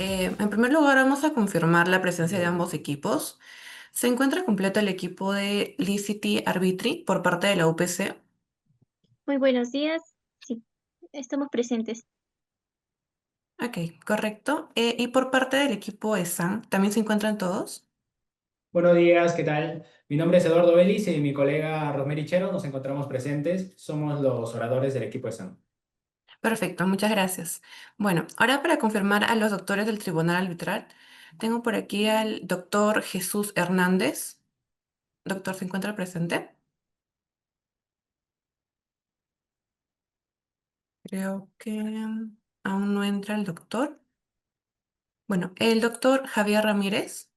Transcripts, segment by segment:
En primer lugar, vamos a confirmar la presencia de ambos equipos. ¿Se encuentra completo el equipo de Licity Arbitri por parte de la UPC? Muy buenos días. Sí, estamos presentes. Ok, correcto. ¿Y por parte del equipo ESAN, también se encuentran todos? Buenos días, ¿qué tal? Mi nombre es Eduardo Vélez y mi colega Rosemary Chero nos encontramos presentes. Somos los oradores del equipo de SAM. Perfecto, muchas gracias. Bueno, ahora para confirmar a los doctores del Tribunal Arbitral, tengo por aquí al doctor Jesús Hernández. Doctor, ¿se encuentra presente? Creo que aún no entra el doctor. Bueno, el doctor Javier Ramírez.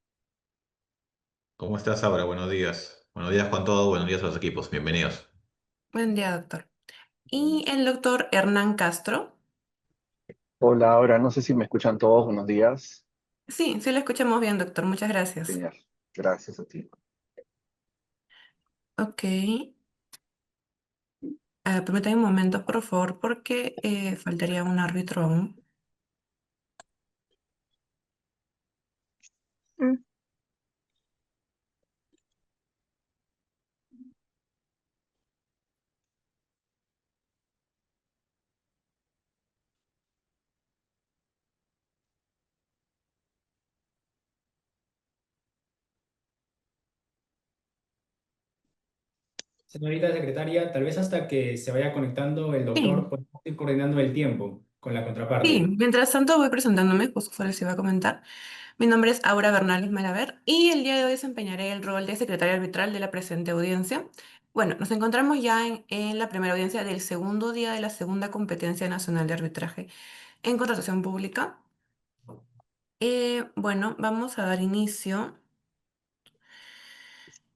¿Cómo estás, Aura? Buenos días. Buenos días con todo, buenos días a los equipos. Bienvenidos. Buen día, doctor. Y el doctor Hernán Castro. Hola, ahora no sé si me escuchan todos. Buenos días. Sí, sí lo escuchamos bien, doctor. Muchas gracias. Genial. Gracias a ti. Ok. Permítame un momento, por favor, porque faltaría un árbitro aún. Mm, Señorita secretaria, tal vez hasta que se vaya conectando el doctor, Sí, podemos ir coordinando el tiempo con la sí. contraparte. Mientras tanto voy presentándome, justo les iba a comentar. Mi nombre es Aura Bernales Malaver y el día de hoy desempeñaré el rol de secretaria arbitral de la presente audiencia. Bueno, nos encontramos ya en la primera audiencia del segundo día de la segunda competencia nacional de arbitraje en contratación pública. Bueno, vamos a dar inicio.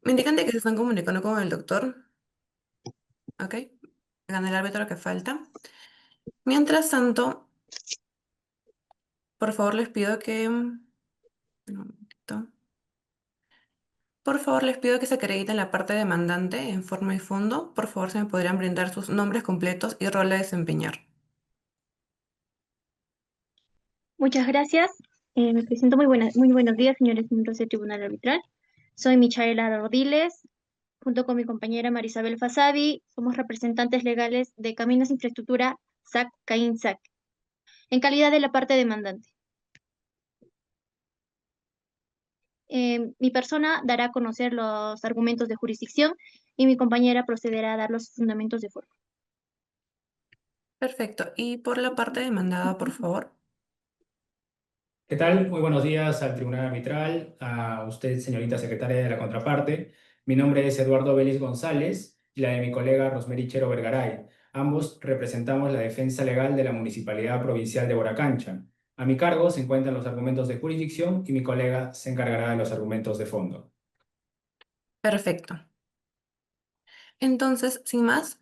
Me indican de que se están comunicando con el doctor. Ok, gana el árbitro que falta. Mientras tanto, por favor les pido que... un momentito. Por favor les pido que se acrediten la parte demandante en forma y fondo. Por favor, se me podrían brindar sus nombres completos y rol a desempeñar. Muchas gracias. Me presento muy buenos días, señores miembros del Tribunal Arbitral. Soy Michaela Rodiles, junto con mi compañera Marisabel Fasabi, somos representantes legales de Caminos Infraestructura SAC CAIN SAC, en calidad de la parte demandante. Mi persona dará a conocer los argumentos de jurisdicción y mi compañera procederá a dar los fundamentos de forma. Perfecto. Y por la parte demandada, por favor. ¿Qué tal? Muy buenos días al Tribunal Arbitral, a usted, señorita secretaria de la contraparte. Mi nombre es Eduardo Vélez González y la de mi colega Rosemary Chero Vergaray. Ambos representamos la defensa legal de la Municipalidad Provincial de Boracancha. A mi cargo se encuentran los argumentos de jurisdicción y mi colega se encargará de los argumentos de fondo. Perfecto. Entonces, sin más,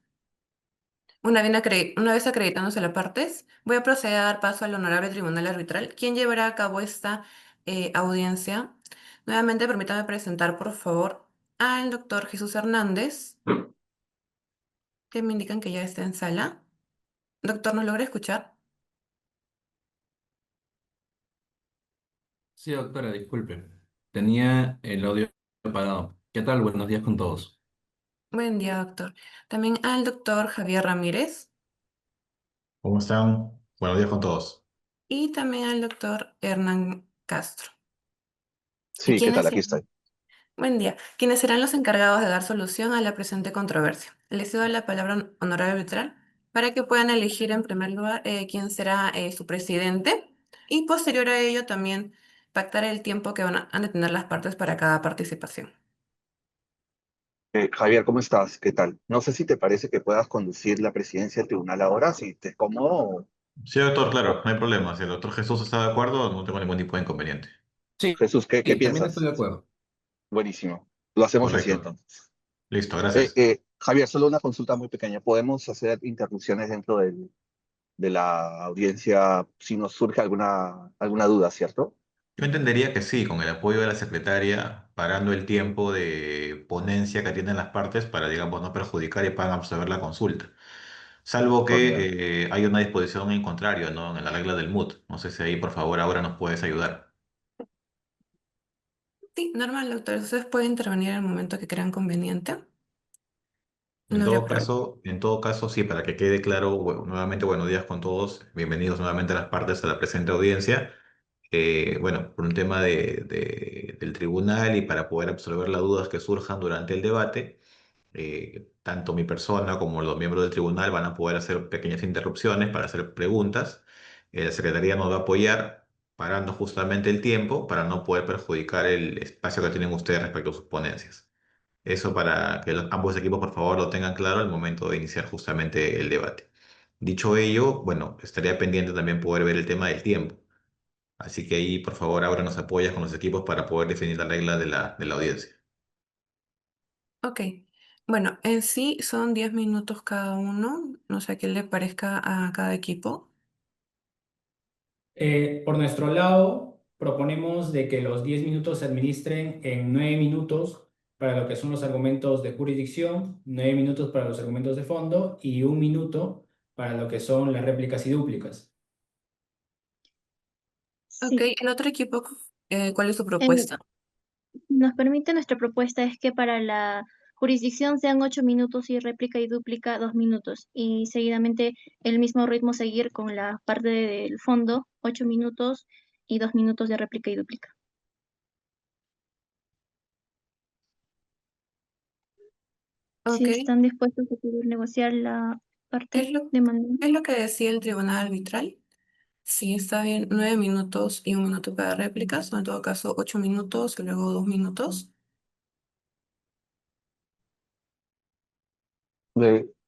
una vez acreditándose las partes, voy a proceder a dar paso al honorable tribunal arbitral, quien llevará a cabo esta audiencia. Nuevamente, permítame presentar, por favor, al doctor Jesús Hernández, que me indican que ya está en sala. Doctor, ¿nos logra escuchar? Sí, doctora, disculpe. Tenía el audio apagado. ¿Qué tal? Buenos días con todos. Buen día, doctor. También al doctor Javier Ramírez ¿Cómo están? Buenos días con todos. y también al doctor Hernán Castro. ¿Y Sí, ¿qué tal? quiénes? Aquí estoy. Buen día. Quienes serán los encargados de dar solución a la presente controversia. Les cedo la palabra honorable arbitral para que puedan elegir en primer lugar quién será su presidente y posterior a ello también pactar el tiempo que han de tener las partes para cada participación. Javier, ¿cómo estás? ¿Qué tal? No sé si te parece que puedas conducir la presidencia del tribunal ahora, si te es cómodo. Sí, doctor, claro, no hay problema. Si el doctor Jesús está de acuerdo, no tengo ningún tipo de inconveniente. Sí, Jesús, ¿qué sí, también estoy piensas? de acuerdo. Buenísimo. Lo hacemos así Correcto. entonces. Listo, gracias. Javier, solo una consulta muy pequeña. ¿Podemos hacer interrupciones dentro de la audiencia si nos surge alguna duda, cierto? Yo entendería que sí, con el apoyo de la secretaria, parando el tiempo de ponencia que tienen las partes para, digamos, no perjudicar y puedan absorber la consulta. salvo Correcto. que hay una disposición en contrario, ¿no? En la regla del MUT. No sé si ahí, por favor, ahora nos puedes ayudar. Sí, normal, doctor. Ustedes pueden intervenir en el momento que crean conveniente. No habría problema. En todo caso, sí, para que quede claro, nuevamente buenos días con todos, bienvenidos nuevamente a las partes de la presente audiencia. Bueno, por un tema del tribunal y para poder absolver las dudas que surjan durante el debate, tanto mi persona como los miembros del tribunal van a poder hacer pequeñas interrupciones para hacer preguntas. La Secretaría nos va a apoyar parando justamente el tiempo para no poder perjudicar el espacio que tienen ustedes respecto a sus ponencias. Eso para que ambos equipos, por favor, lo tengan claro al momento de iniciar justamente el debate. Dicho ello, bueno, estaría pendiente también poder ver el tema del tiempo. Así que ahí, por favor, ahora nos apoyas con los equipos para poder definir la regla de la audiencia. Ok. Bueno, en sí son 10 minutos cada uno. No sé qué le parezca a cada equipo. Por nuestro lado, proponemos de que los 10 minutos se administren en 9 minutos para lo que son los argumentos de jurisdicción, 9 minutos para los argumentos de fondo y 1 minuto para lo que son las réplicas y dúplicas. Ok, Sí. el otro equipo, ¿cuál es su En- propuesta? Nos permite, nuestra propuesta es que para la jurisdicción sean 8 minutos y réplica y dúplica 2 minutos. Y seguidamente el mismo ritmo seguir con la parte del fondo, 8 minutos y 2 minutos de réplica y dúplica. Ok, Si están dispuestos a poder negociar la ¿qué parte es lo, demandante. qué es lo que decía el tribunal arbitral? Sí, está bien, 9 minutos y 1 minuto para réplicas, o en todo caso 8 minutos y luego 2 minutos.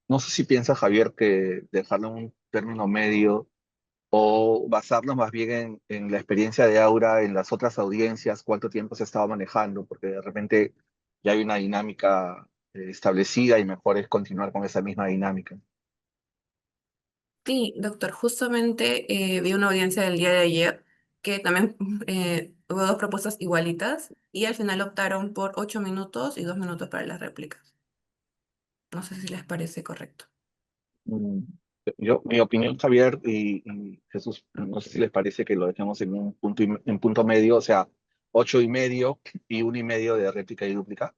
No sé si piensa Javier que dejarlo en un término medio o basarnos más bien en la experiencia de Aura en las otras audiencias, cuánto tiempo se estaba manejando, porque de repente ya hay una dinámica establecida y mejor es continuar con esa misma dinámica. Sí, doctor, justamente vi una audiencia del día de ayer que también hubo dos propuestas igualitas y al final optaron por 8 minutos y 2 minutos para las réplicas. No sé si les parece correcto. Mm, mi opinión, Javier y Jesús, no sé si les parece que lo dejemos en un punto, en punto medio, o sea, 8 y medio y 1 y medio de réplica y dúplica,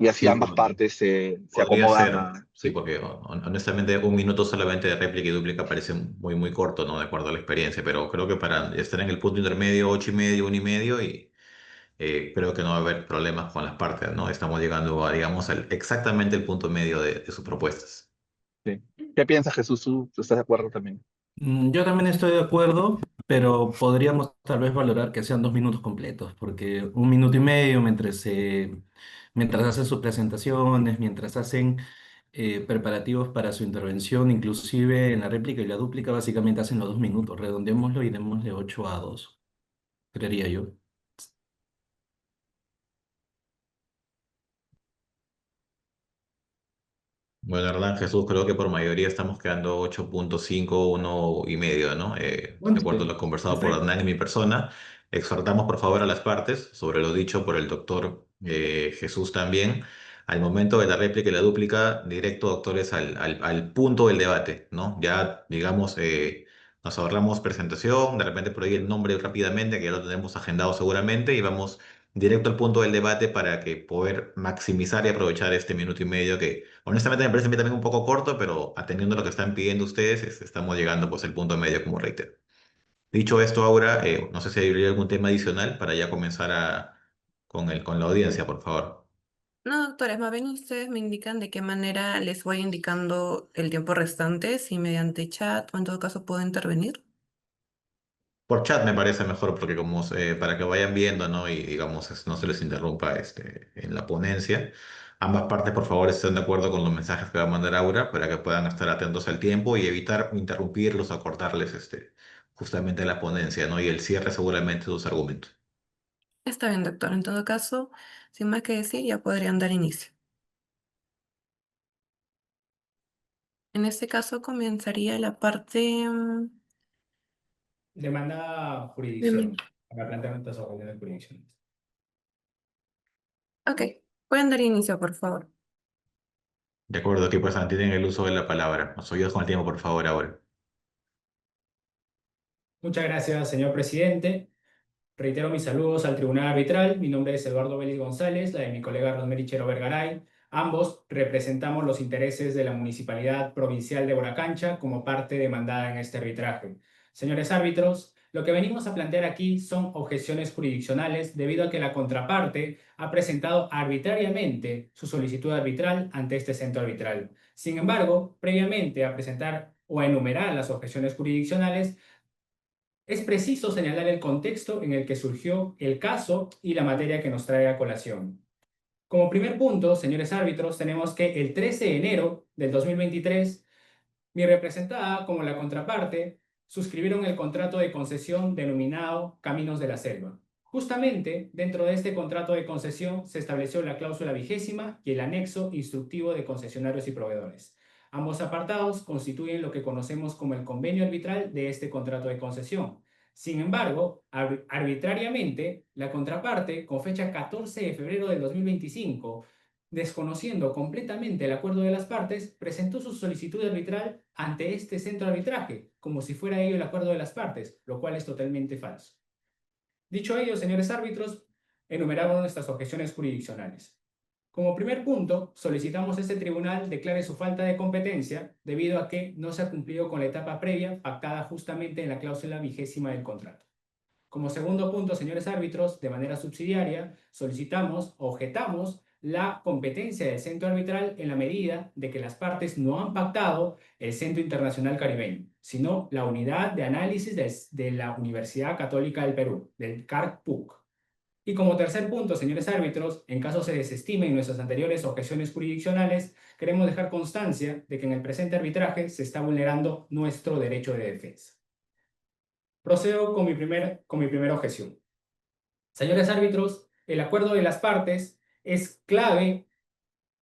y así Sí, ambas partes se podría acomodan ser, a, sí, ¿sí? porque honestamente 1 minuto solamente de réplica y dúplica parece muy, muy corto, ¿no? De acuerdo a la experiencia, pero creo que para estar en el punto intermedio, 8 y medio, 1 y medio, y creo que no va a haber problemas con las partes, ¿no? Estamos llegando a, digamos, exactamente el punto medio de sus propuestas. ¿Sí? ¿Qué piensas, Jesús? ¿Tú estás de acuerdo también? Yo también estoy de acuerdo, pero podríamos tal vez valorar que sean 2 minutos completos, porque 1 minuto y medio mientras hacen sus presentaciones, mientras hacen preparativos para su intervención, inclusive en la réplica y la dúplica, básicamente hacen los 2 minutos. Redondémoslo y démosle 8 a 2, creería yo. Bueno, Hernán Jesús, creo que por mayoría estamos quedando 8,5, 1 y medio, ¿no? De Bueno, acuerdo a lo conversado por perfecto. Hernán y mi persona, exhortamos por favor a las partes, sobre lo dicho por el doctor Jesús también, al momento de la réplica y la dúplica, directo, doctores, al punto del debate, ¿no? Ya, digamos, nos ahorramos presentación, de repente por ahí el nombre rápidamente, que ya lo tenemos agendado seguramente, y vamos directo al punto del debate para que poder maximizar y aprovechar este 1 minuto y medio que honestamente me parece a mí también un poco corto, pero atendiendo lo que están pidiendo ustedes, estamos llegando pues al punto medio como reitero. Dicho esto, ahora, no sé si hay algún tema adicional para ya comenzar con la audiencia, por favor. No, doctores, más bien ustedes me indican de qué manera les voy indicando el tiempo restante, si mediante chat o en todo caso puedo intervenir. Por chat me parece mejor porque como para que vayan viendo, ¿no? Y digamos, no se les interrumpa en la ponencia. Ambas partes, por favor, estén de acuerdo con los mensajes que va a mandar Aura para que puedan estar atentos al tiempo y evitar interrumpirlos o cortarles justamente la ponencia, ¿no? Y el cierre seguramente de sus argumentos. Está bien, doctor. En todo caso, sin más que decir, ya podrían dar inicio. En este caso comenzaría la parte Demanda de... jurisdicción, para planteamientos sobre de jurisdicción. Ok, pueden dar inicio, por favor. De acuerdo, aquí pues tienen el uso de la palabra. Nos ayudas con el tiempo, por favor, ahora. Muchas gracias, señor presidente. Reitero mis saludos al Tribunal Arbitral. Mi nombre es Eduardo Vélez González, la de mi colega Rosemary Chero Vergaray. Ambos representamos los intereses de la Municipalidad Provincial de Boracancha como parte demandada en este arbitraje. Señores árbitros, lo que venimos a plantear aquí son objeciones jurisdiccionales debido a que la contraparte ha presentado arbitrariamente su solicitud arbitral ante este centro arbitral. Sin embargo, previamente a presentar o a enumerar las objeciones jurisdiccionales, es preciso señalar el contexto en el que surgió el caso y la materia que nos trae a colación. Como primer punto, señores árbitros, tenemos que el 13 de enero del 2023, mi representada como la contraparte suscribieron el contrato de concesión denominado Caminos de la Selva. Justamente dentro de este contrato de concesión se estableció la cláusula 20ª y el anexo instructivo de concesionarios y proveedores. Ambos apartados constituyen lo que conocemos como el convenio arbitral de este contrato de concesión. Sin embargo, arbitrariamente, la contraparte, con fecha 14 de febrero del 2025, desconociendo completamente el acuerdo de las partes, presentó su solicitud arbitral ante este centro de arbitraje, como si fuera ello el acuerdo de las partes, lo cual es totalmente falso. Dicho ello, señores árbitros, enumeramos nuestras objeciones jurisdiccionales. Como primer punto, solicitamos que este tribunal declare su falta de competencia debido a que no se ha cumplido con la etapa previa pactada justamente en la cláusula 20ª del contrato. Como segundo punto, señores árbitros, de manera subsidiaria, solicitamos, objetamos la competencia del centro arbitral en la medida de que las partes no han pactado el Centro Internacional Caribeño, sino la Unidad de Análisis de la Universidad Católica del Perú, del CARC-PUC. Y como tercer punto, señores árbitros, en caso se desestimen nuestras anteriores objeciones jurisdiccionales, queremos dejar constancia de que en el presente arbitraje se está vulnerando nuestro derecho de defensa. Procedo con mi primera objeción. Señores árbitros, el acuerdo de las partes es clave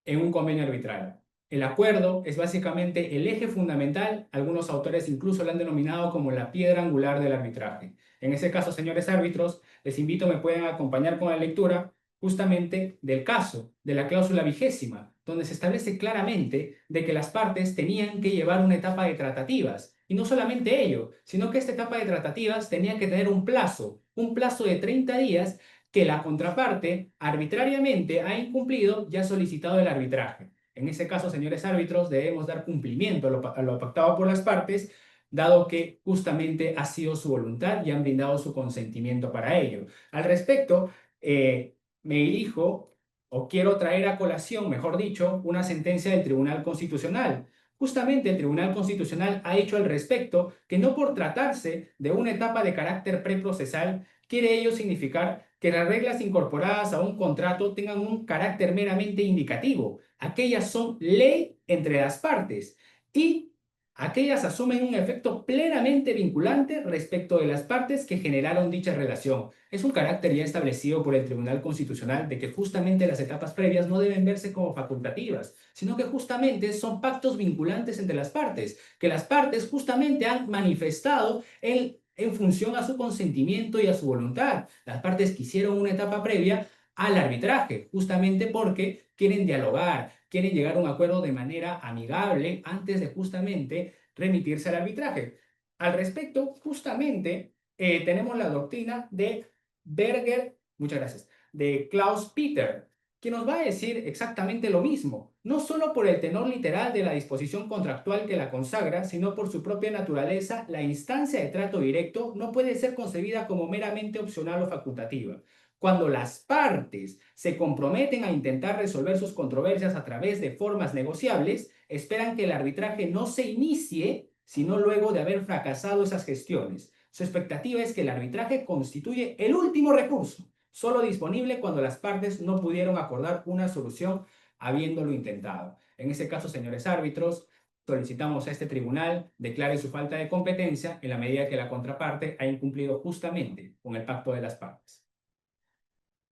en un convenio arbitral. El acuerdo es básicamente el eje fundamental, algunos autores incluso lo han denominado como la piedra angular del arbitraje. En ese caso, señores árbitros, les invito a me puedan acompañar con la lectura justamente del caso, de la cláusula 20ª, donde se establece claramente de que las partes tenían que llevar una etapa de tratativas. Y no solamente ello, sino que esta etapa de tratativas tenía que tener un plazo de 30 días que la contraparte arbitrariamente ha incumplido y ha solicitado el arbitraje. En ese caso, señores árbitros, debemos dar cumplimiento a lo pactado por las partes, dado que justamente ha sido su voluntad y han brindado su consentimiento para ello. Al respecto, me dirijo o quiero traer a colación, mejor dicho, una sentencia del Tribunal Constitucional. Justamente el Tribunal Constitucional ha dicho al respecto que no por tratarse de una etapa de carácter preprocesal quiere ello significar que las reglas incorporadas a un contrato tengan un carácter meramente indicativo. Aquellas son ley entre las partes y aquellas asumen un efecto plenamente vinculante respecto de las partes que generaron dicha relación. Es un carácter ya establecido por el Tribunal Constitucional de que justamente las etapas previas no deben verse como facultativas, sino que justamente son pactos vinculantes entre las partes, que las partes justamente han manifestado en función a su consentimiento y a su voluntad. Las partes quisieron una etapa previa al arbitraje, justamente porque quieren dialogar, quieren llegar a un acuerdo de manera amigable antes de justamente remitirse al arbitraje. Al respecto, justamente tenemos la doctrina de Berger, muchas gracias, de Klaus Peter, que nos va a decir exactamente lo mismo, no solo por el tenor literal de la disposición contractual que la consagra, sino por su propia naturaleza, la instancia de trato directo no puede ser concebida como meramente opcional o facultativa. Cuando las partes se comprometen a intentar resolver sus controversias a través de formas negociables, esperan que el arbitraje no se inicie, sino luego de haber fracasado esas gestiones. Su expectativa es que el arbitraje constituye el último recurso, solo disponible cuando las partes no pudieron acordar una solución habiéndolo intentado. En ese caso, señores árbitros, solicitamos a este tribunal declare su falta de competencia en la medida que la contraparte ha incumplido justamente con el pacto de las partes.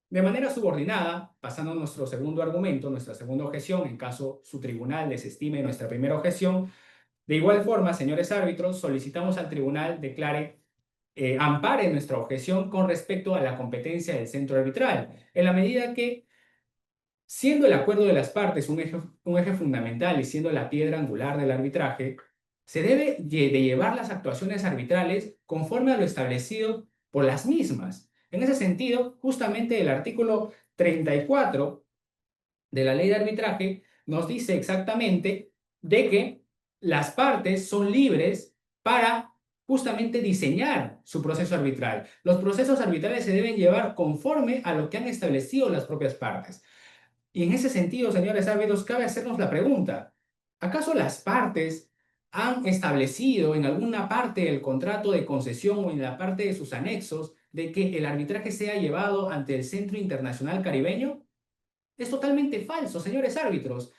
De manera subordinada, pasando a nuestro segundo argumento, nuestra segunda objeción, en caso su tribunal desestime nuestra primera objeción, de igual forma, señores árbitros, solicitamos al tribunal ampare nuestra objeción con respecto a la competencia del centro arbitral, en la medida que Siendo el acuerdo de las partes un eje fundamental y siendo la piedra angular del arbitraje, se debe de llevar las actuaciones arbitrales conforme a lo establecido por las mismas. En ese sentido, justamente el artículo 34 de la ley de arbitraje nos dice exactamente de que las partes son libres para justamente diseñar su proceso arbitral. Los procesos arbitrales se deben llevar conforme a lo que han establecido las propias partes. Y en ese sentido, señores árbitros, cabe hacernos la pregunta, ¿acaso las partes han establecido en alguna parte del contrato de concesión o en la parte de sus anexos de que el arbitraje sea llevado ante el Centro Internacional Caribeño? Es totalmente falso, señores árbitros.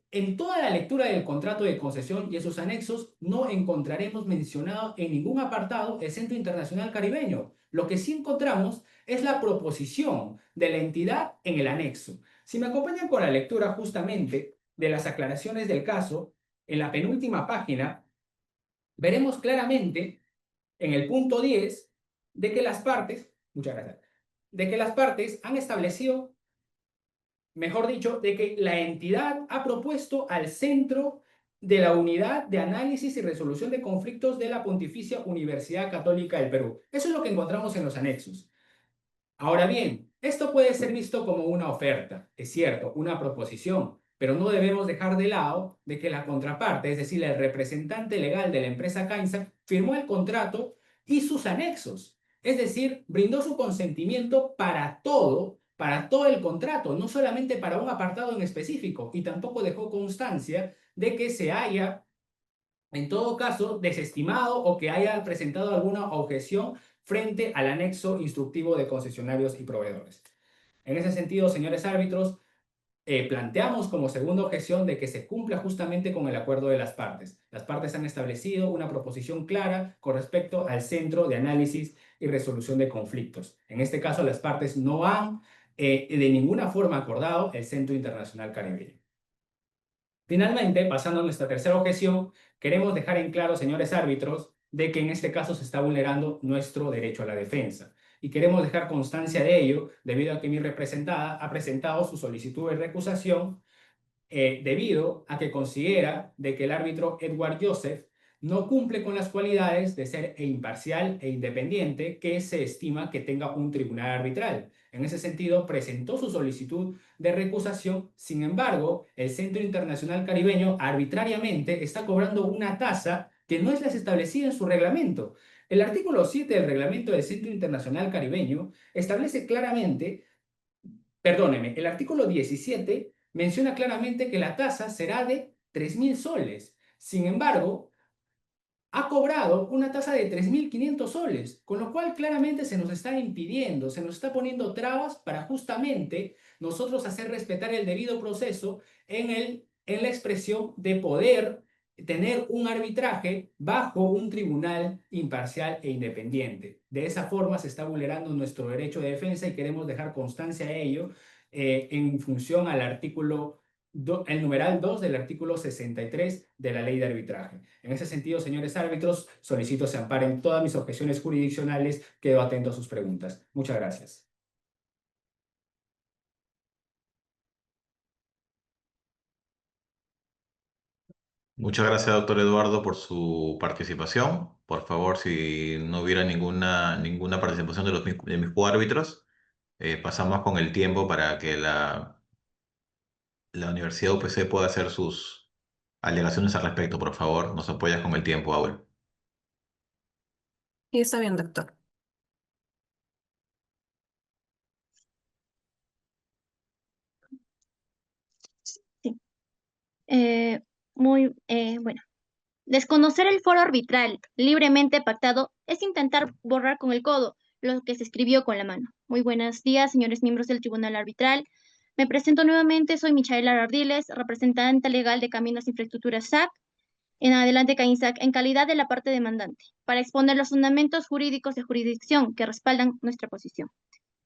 En toda la lectura del contrato de concesión y en sus anexos no encontraremos mencionado en ningún apartado el Centro Internacional Caribeño. Lo que sí encontramos es la proposición de la entidad en el anexo. Si me acompañan con la lectura justamente de las aclaraciones del caso, en la penúltima página, veremos claramente en el punto 10 de que las partes, muchas gracias, de que las partes han establecido, mejor dicho, de que la entidad ha propuesto al centro de la Unidad de Análisis y Resolución de Conflictos de la Pontificia Universidad Católica del Perú. Eso es lo que encontramos en los anexos. Ahora bien, esto puede ser visto como una oferta, es cierto, una proposición, pero no debemos dejar de lado de que la contraparte, es decir, el representante legal de la empresa Kainsa, firmó el contrato y sus anexos. Es decir, brindó su consentimiento para todo el contrato, no solamente para un apartado en específico, y tampoco dejó constancia de que se haya, en todo caso, desestimado o que haya presentado alguna objeción frente al anexo instructivo de concesionarios y proveedores. En ese sentido, señores árbitros, planteamos como segunda objeción de que se cumpla justamente con el acuerdo de las partes. Las partes han establecido una proposición clara con respecto al Centro de Análisis y Resolución de Conflictos. En este caso, las partes no han de ninguna forma acordado el Centro Internacional Caribeño. Finalmente, pasando a nuestra tercera objeción, queremos dejar en claro, señores árbitros, de que en este caso se está vulnerando nuestro derecho a la defensa. Y queremos dejar constancia de ello debido a que mi representada ha presentado su solicitud de recusación debido a que considera de que el árbitro Edward Joseph no cumple con las cualidades de ser imparcial e independiente que se estima que tenga un tribunal arbitral. En ese sentido, presentó su solicitud de recusación. Sin embargo, el Centro Internacional Caribeño arbitrariamente está cobrando una tasa que no es la establecida en su reglamento. El artículo 7 del reglamento del Centro Internacional Caribeño establece claramente, perdóneme, el artículo 17 menciona claramente que la tasa será de 3.000 soles. Sin embargo, ha cobrado una tasa de 3.500 soles, con lo cual claramente se nos está impidiendo, se nos está poniendo trabas para justamente nosotros hacer respetar el debido proceso en la expresión de poder tener un arbitraje bajo un tribunal imparcial e independiente. De esa forma se está vulnerando nuestro derecho de defensa y queremos dejar constancia de ello en función al el numeral 2 del artículo 63 de la ley de arbitraje. En ese sentido, señores árbitros, solicito se amparen todas mis objeciones jurisdiccionales. Quedo atento a sus preguntas. Muchas gracias. Muchas gracias, doctor Eduardo, por su participación. Por favor, si no hubiera ninguna participación de mis coárbitros, pasamos con el tiempo para que la Universidad UPC pueda hacer sus alegaciones al respecto. Por favor, nos apoyas con el tiempo, Aul. Y está bien, doctor. Sí. Bueno. Desconocer el foro arbitral libremente pactado es intentar borrar con el codo lo que se escribió con la mano. Muy buenos días, señores miembros del Tribunal Arbitral. Me presento nuevamente, soy Michaela Ardiles, representante legal de Caminos e Infraestructura SAC, en adelante CAINSAC, en calidad de la parte demandante, para exponer los fundamentos jurídicos de jurisdicción que respaldan nuestra posición.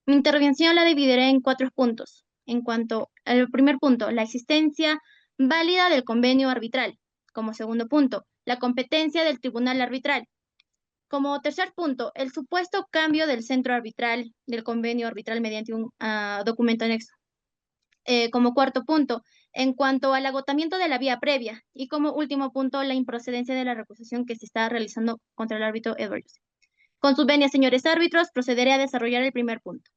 Mi intervención la dividiré en 4 puntos. En cuanto al primer punto, la existencia válida del convenio arbitral. Como segundo punto, la competencia del tribunal arbitral. Como tercer punto, el supuesto cambio del centro arbitral del convenio arbitral mediante un documento anexo. como cuarto punto, en cuanto al agotamiento de la vía previa. Y como último punto, la improcedencia de la recusación que se está realizando contra el árbitro Edwards. Con su venia, señores árbitros, procederé a desarrollar el primer punto.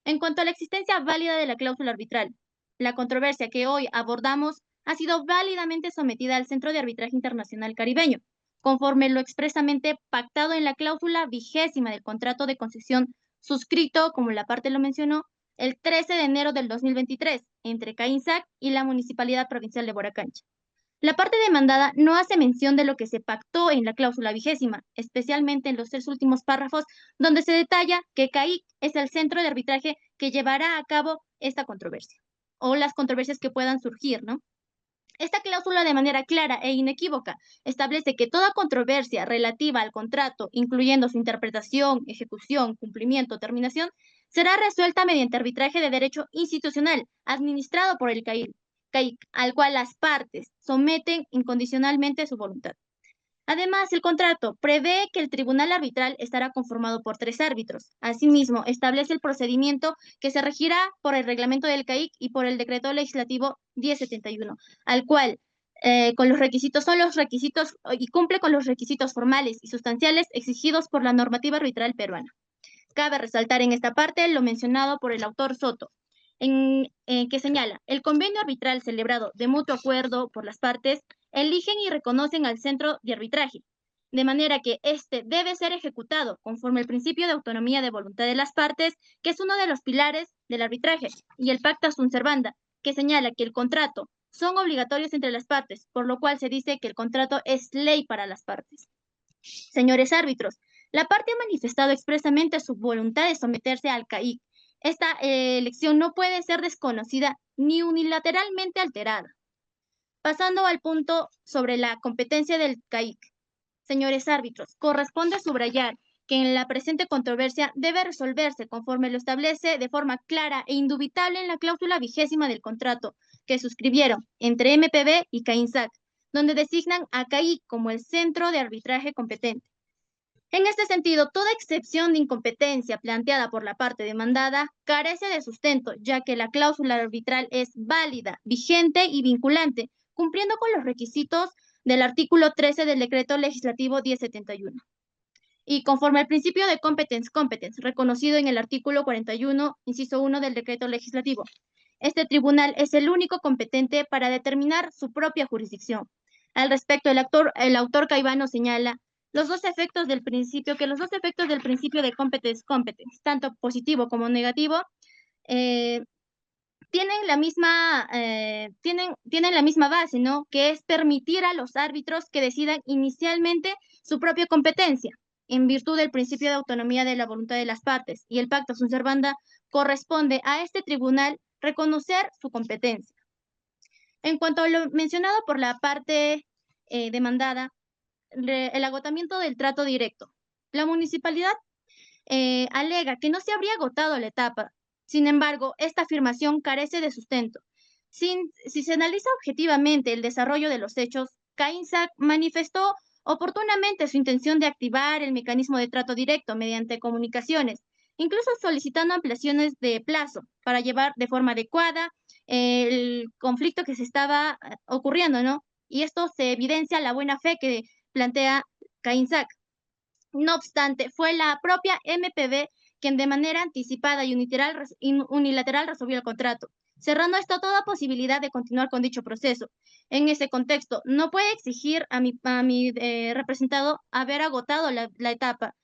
En cuanto a la existencia válida de la cláusula arbitral, la controversia que hoy abordamos ha sido válidamente sometida al Centro de Arbitraje Internacional Caribeño, conforme lo expresamente pactado en la cláusula 20ª del contrato de concesión suscrito, como la parte lo mencionó, el 13 de enero del 2023 entre CAINSAC y la Municipalidad Provincial de Boracancha. La parte demandada no hace mención de lo que se pactó en la cláusula 20ª, especialmente en los 3 últimos párrafos, donde se detalla que CAIC es el centro de arbitraje que llevará a cabo esta controversia, o las controversias que puedan surgir, ¿no? Esta cláusula, de manera clara e inequívoca, establece que toda controversia relativa al contrato, incluyendo su interpretación, ejecución, cumplimiento, terminación, será resuelta mediante arbitraje de derecho institucional administrado por el CAIC, al cual las partes someten incondicionalmente su voluntad. Además, el contrato prevé que el tribunal arbitral estará conformado por 3 árbitros. Asimismo, establece el procedimiento que se regirá por el reglamento del CAIC y por el decreto legislativo 1071, al cual con los requisitos y cumple con los requisitos formales y sustanciales exigidos por la normativa arbitral peruana. Cabe resaltar en esta parte lo mencionado por el autor Soto, que señala, el convenio arbitral celebrado de mutuo acuerdo por las partes eligen y reconocen al centro de arbitraje, de manera que éste debe ser ejecutado conforme al principio de autonomía de voluntad de las partes, que es uno de los pilares del arbitraje, y el pacta sunt servanda, que señala que el contrato son obligatorios entre las partes, por lo cual se dice que el contrato es ley para las partes. Señores árbitros, la parte ha manifestado expresamente su voluntad de someterse al CAIC. Esta elección no puede ser desconocida ni unilateralmente alterada. Pasando al punto sobre la competencia del CAIC. Señores árbitros, corresponde subrayar que en la presente controversia debe resolverse conforme lo establece de forma clara e indubitable en la cláusula 20ª del contrato que suscribieron entre MPB y CAINSAC, donde designan a CAIC como el centro de arbitraje competente. En este sentido, toda excepción de incompetencia planteada por la parte demandada carece de sustento, ya que la cláusula arbitral es válida, vigente y vinculante, cumpliendo con los requisitos del artículo 13 del Decreto Legislativo 1071. Y conforme al principio de competence, reconocido en el artículo 41, inciso 1 del Decreto Legislativo, este tribunal es el único competente para determinar su propia jurisdicción. Al respecto, el autor Caivano señala los dos efectos del principio de competence, tanto positivo como negativo, tienen la misma base, ¿no? Que es permitir a los árbitros que decidan inicialmente su propia competencia, en virtud del principio de autonomía de la voluntad de las partes, y el pacta sunt servanda corresponde a este tribunal reconocer su competencia. En cuanto a lo mencionado por la parte demandada, el agotamiento del trato directo. La municipalidad alega que no se habría agotado la etapa. Sin embargo, esta afirmación carece de sustento. Si se analiza objetivamente el desarrollo de los hechos, CAINSAC manifestó oportunamente su intención de activar el mecanismo de trato directo mediante comunicaciones, incluso solicitando ampliaciones de plazo para llevar de forma adecuada el conflicto que se estaba ocurriendo, ¿no? Y esto se evidencia la buena fe que plantea CAINSAC. No obstante, fue la propia MPB quien de manera anticipada y unilateral resolvió el contrato, cerrando esto toda posibilidad de continuar con dicho proceso. En ese contexto, no puede exigir a mi representado haber agotado la etapa.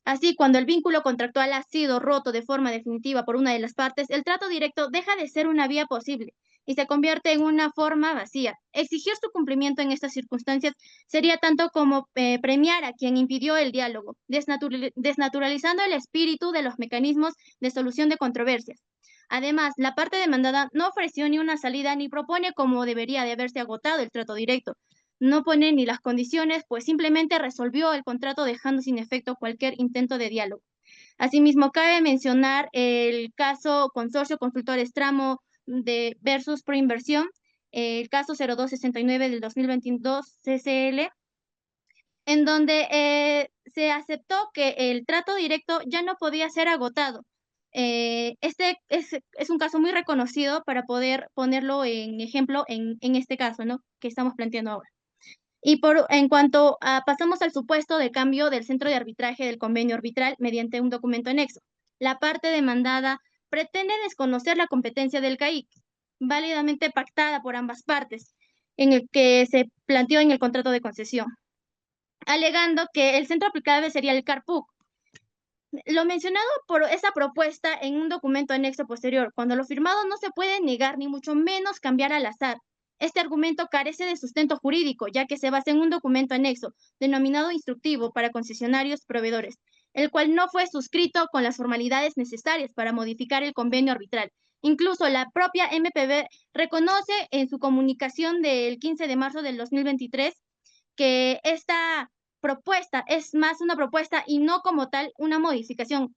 Así, cuando el vínculo contractual ha sido roto de forma definitiva por una de las partes, el trato directo deja de ser una vía posible y se convierte en una forma vacía. Exigir su cumplimiento en estas circunstancias sería tanto como premiar a quien impidió el diálogo, desnaturalizando el espíritu de los mecanismos de solución de controversias. Además, la parte demandada no ofreció ni una salida ni propone cómo debería de haberse agotado el trato directo. No pone ni las condiciones, pues simplemente resolvió el contrato dejando sin efecto cualquier intento de diálogo. Asimismo, cabe mencionar el caso Consorcio Consultores Tramo versus Proinversión, el caso 0269 del 2022 CCL, en donde se aceptó que el trato directo ya no podía ser agotado, Este es un caso muy reconocido para poder ponerlo en ejemplo en este caso, ¿no?, que estamos planteando ahora. Y en cuanto a, pasamos al supuesto de cambio del centro de arbitraje del convenio arbitral mediante un documento anexo. La parte demandada pretende desconocer la competencia del CAIC, válidamente pactada por ambas partes, en el que se planteó en el contrato de concesión, alegando que el centro aplicable sería el CARPUC. Lo mencionado por esa propuesta en un documento anexo posterior, cuando lo firmado no se puede negar ni mucho menos cambiar al azar. Este argumento carece de sustento jurídico, ya que se basa en un documento anexo, denominado instructivo para concesionarios proveedores, el cual no fue suscrito con las formalidades necesarias para modificar el convenio arbitral. Incluso la propia MPB reconoce en su comunicación del 15 de marzo del 2023 que esta propuesta es más una propuesta y no como tal una modificación.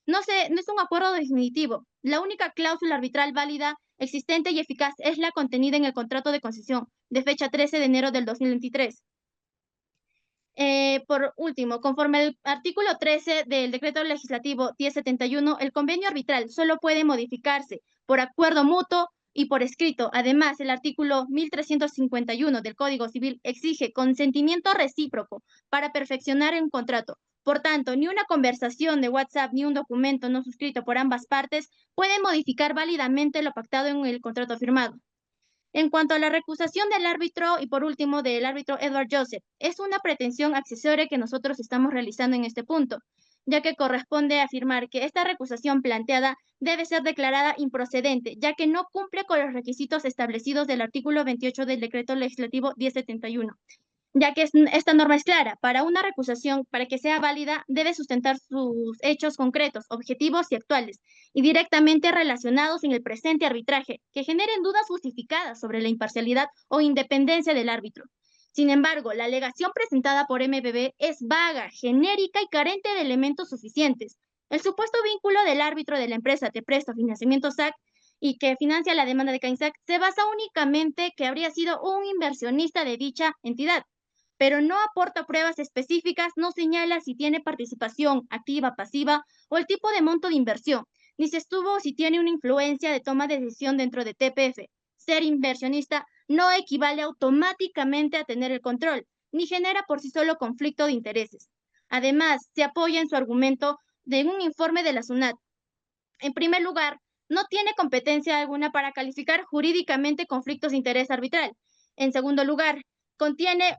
No es un acuerdo definitivo. La única cláusula arbitral válida, existente y eficaz es la contenida en el contrato de concesión de fecha 13 de enero del 2023. Por último, conforme al artículo 13 del Decreto Legislativo 1071, el convenio arbitral solo puede modificarse por acuerdo mutuo y por escrito. Además, el artículo 1351 del Código Civil exige consentimiento recíproco para perfeccionar un contrato. Por tanto, ni una conversación de WhatsApp ni un documento no suscrito por ambas partes puede modificar válidamente lo pactado en el contrato firmado. En cuanto a la recusación del árbitro y por último del árbitro Edward Joseph, es una pretensión accesoria que nosotros estamos realizando en este punto, ya que corresponde afirmar que esta recusación planteada debe ser declarada improcedente, ya que no cumple con los requisitos establecidos del artículo 28 del Decreto Legislativo 1071. Ya que esta norma es clara, para una recusación, para que sea válida, debe sustentar sus hechos concretos, objetivos y actuales, y directamente relacionados en el presente arbitraje, que generen dudas justificadas sobre la imparcialidad o independencia del árbitro. Sin embargo, la alegación presentada por MPB es vaga, genérica y carente de elementos suficientes. El supuesto vínculo del árbitro de la empresa Te Presto Financiamiento SAC y que financia la demanda de CAINSAC se basa únicamente que habría sido un inversionista de dicha entidad, pero no aporta pruebas específicas, no señala si tiene participación activa, pasiva o el tipo de monto de inversión, ni se estuvo si tiene una influencia de toma de decisión dentro de TPF. Ser inversionista no equivale automáticamente a tener el control, ni genera por sí solo conflicto de intereses. Además, se apoya en su argumento de un informe de la SUNAT. En primer lugar, no tiene competencia alguna para calificar jurídicamente conflictos de interés arbitral. En segundo lugar,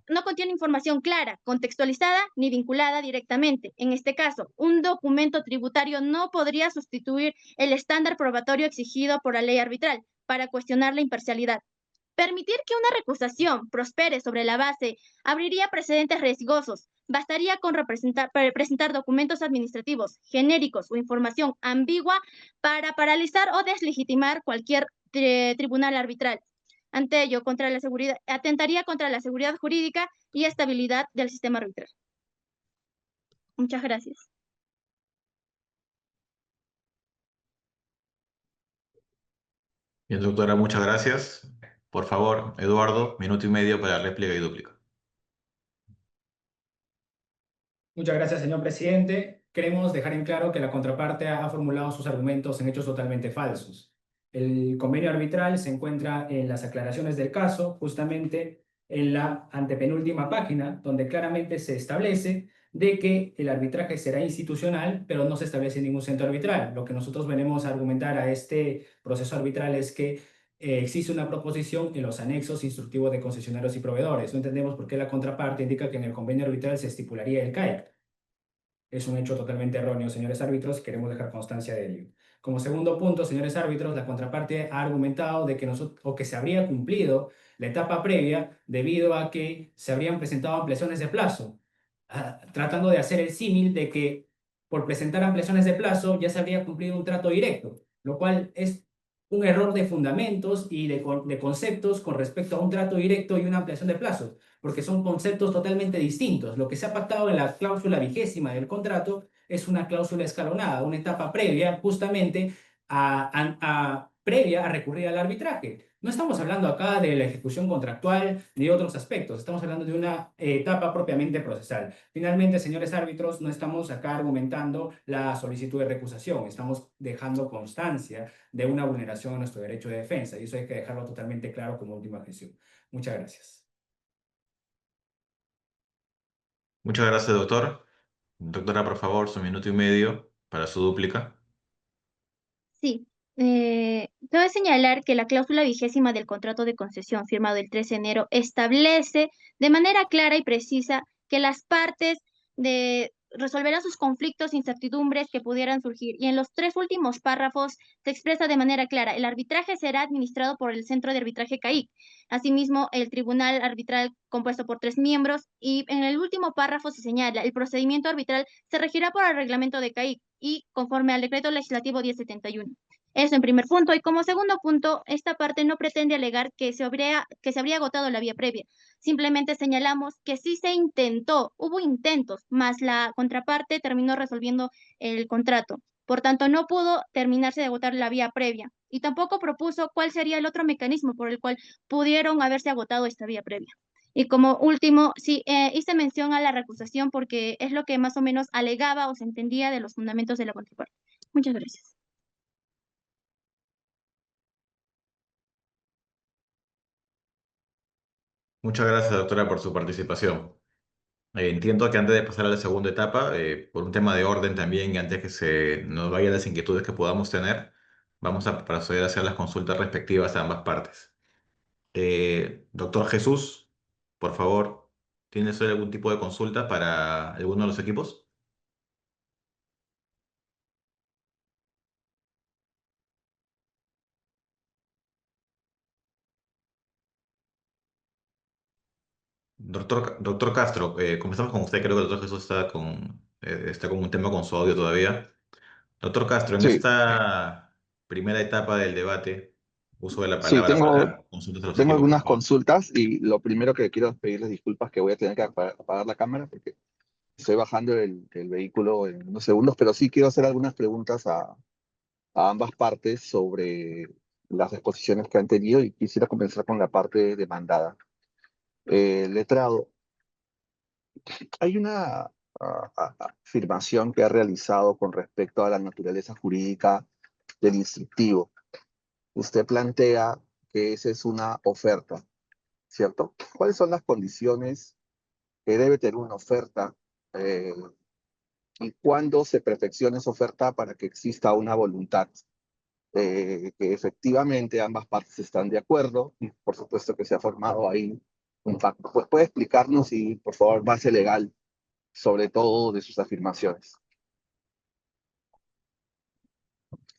no contiene información clara, contextualizada ni vinculada directamente. En este caso, un documento tributario no podría sustituir el estándar probatorio exigido por la ley arbitral para cuestionar la imparcialidad. Permitir que una recusación prospere sobre la base abriría precedentes riesgosos. Bastaría con presentar documentos administrativos genéricos o información ambigua para paralizar o deslegitimar cualquier tribunal arbitral. Ante ello, atentaría contra la seguridad jurídica y estabilidad del sistema arbitral. Muchas gracias. Bien, doctora, muchas gracias. Por favor, Eduardo, minuto y medio para réplica y dúplica. Muchas gracias, señor presidente. Queremos dejar en claro que la contraparte ha formulado sus argumentos en hechos totalmente falsos. El convenio arbitral se encuentra en las aclaraciones del caso, justamente en la antepenúltima página, donde claramente se establece de que el arbitraje será institucional, pero no se establece ningún centro arbitral. Lo que nosotros venimos a argumentar a este proceso arbitral es que existe una proposición en los anexos instructivos de concesionarios y proveedores. No entendemos por qué la contraparte indica que en el convenio arbitral se estipularía el CAIC. Es un hecho totalmente erróneo, señores árbitros, queremos dejar constancia de ello. Como segundo punto, señores árbitros, la contraparte ha argumentado de que se habría cumplido la etapa previa debido a que se habrían presentado ampliaciones de plazo, tratando de hacer el símil de que por presentar ampliaciones de plazo ya se habría cumplido un trato directo, lo cual es un error de fundamentos y de conceptos con respecto a un trato directo y una ampliación de plazo, porque son conceptos totalmente distintos. Lo que se ha pactado en la cláusula 20ª del contrato es una cláusula escalonada, una etapa previa justamente a previa a recurrir al arbitraje. No estamos hablando acá de la ejecución contractual ni de otros aspectos, estamos hablando de una etapa propiamente procesal. Finalmente, señores árbitros, no estamos acá argumentando la solicitud de recusación, estamos dejando constancia de una vulneración a nuestro derecho de defensa y eso hay que dejarlo totalmente claro como última gestión. Muchas gracias. Muchas gracias, doctor. Doctora, por favor, su minuto y medio para su dúplica. Sí. Cabe señalar que la cláusula 20ª del contrato de concesión firmado el 13 de enero establece de manera clara y precisa que las partes resolverán sus conflictos e incertidumbres que pudieran surgir. Y en los 3 últimos párrafos se expresa de manera clara: el arbitraje será administrado por el Centro de Arbitraje CAIC. Asimismo, el tribunal arbitral compuesto por 3 miembros. Y en el último párrafo se señala: el procedimiento arbitral se regirá por el reglamento de CAIC y conforme al decreto legislativo 1071. Eso en primer punto. Y como segundo punto, esta parte no pretende alegar que se habría agotado la vía previa. Simplemente señalamos que sí se intentó, hubo intentos, más la contraparte terminó resolviendo el contrato. Por tanto, no pudo terminarse de agotar la vía previa. Y tampoco propuso cuál sería el otro mecanismo por el cual pudieron haberse agotado esta vía previa. Y como último, sí, hice mención a la recusación porque es lo que más o menos alegaba o se entendía de los fundamentos de la contraparte. Muchas gracias. Muchas gracias, doctora, por su participación. Entiendo que antes de pasar a la segunda etapa, por un tema de orden también, y antes que se nos vayan las inquietudes que podamos tener, vamos a proceder a hacer las consultas respectivas a ambas partes. Doctor Jesús, por favor, ¿tiene usted algún tipo de consulta para alguno de los equipos? Doctor Castro, comenzamos con usted. Creo que el doctor Jesús está con un tema con su audio todavía. Doctor Castro, en Sí, esta primera etapa del debate, uso de la sí, palabra para consultas a los tengo equipos, por algunas favor. consultas y lo primero que quiero es pedirles disculpas que voy a tener que apagar la cámara porque estoy bajando el vehículo en unos segundos, pero sí quiero hacer algunas preguntas a ambas partes sobre las exposiciones que han tenido y quisiera comenzar con la parte demandada. Letrado, hay una afirmación que ha realizado con respecto a la naturaleza jurídica del instructivo. Usted plantea que esa es una oferta, ¿cierto? ¿Cuáles son las condiciones que debe tener una oferta eh, y cuándo se perfecciona esa oferta para que exista una voluntad? Que efectivamente ambas partes están de acuerdo y por supuesto que se ha formado ahí un pacto. Pues puede explicarnos y por favor base legal sobre todo de sus afirmaciones.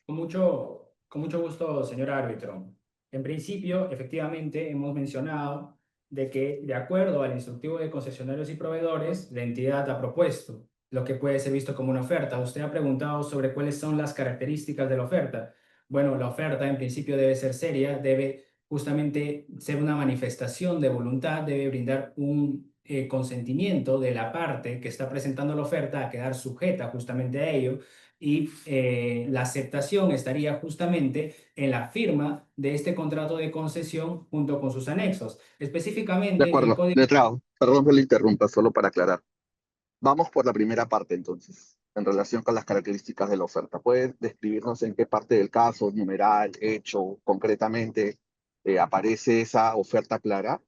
Con mucho gusto, señor árbitro. En principio, efectivamente, hemos mencionado de que, de acuerdo al instructivo de concesionarios y proveedores, la entidad ha propuesto lo que puede ser visto como una oferta. Usted ha preguntado sobre cuáles son las características de la oferta. Bueno, la oferta en principio debe ser seria, debe justamente ser una manifestación de voluntad, debe brindar un consentimiento de la parte que está presentando la oferta a quedar sujeta justamente a ello y la aceptación estaría justamente en la firma de este contrato de concesión junto con sus anexos. De Específicamente, el acuerdo, código... letrado, perdón que le interrumpa, solo para aclarar. Vamos por la primera parte entonces, en relación con las características de la oferta. ¿Puede describirnos en qué parte del caso, numeral, hecho, concretamente, aparece esa oferta clara?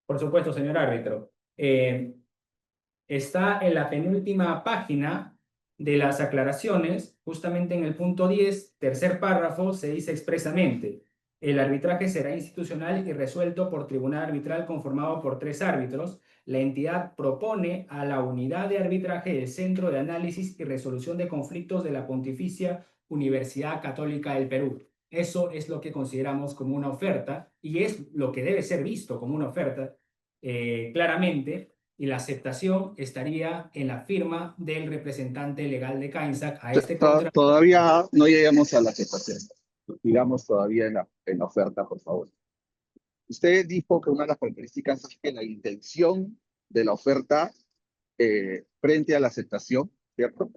Por supuesto, señor árbitro. Está en la penúltima página de las aclaraciones, justamente en el punto 10, tercer párrafo, se dice expresamente: el arbitraje será institucional y resuelto por tribunal arbitral conformado por 3 árbitros. La entidad propone a la unidad de arbitraje del Centro de Análisis y Resolución de Conflictos de la Pontificia Universidad Católica del Perú. Eso es lo que consideramos como una oferta y es lo que debe ser visto como una oferta claramente, y la aceptación estaría en la firma del representante legal de CAINSAC a este contrato. Todavía no llegamos a la aceptación. Digamos todavía en la oferta, por favor. Usted dijo que una de las características es que la intención de la oferta frente a la aceptación, ¿cierto?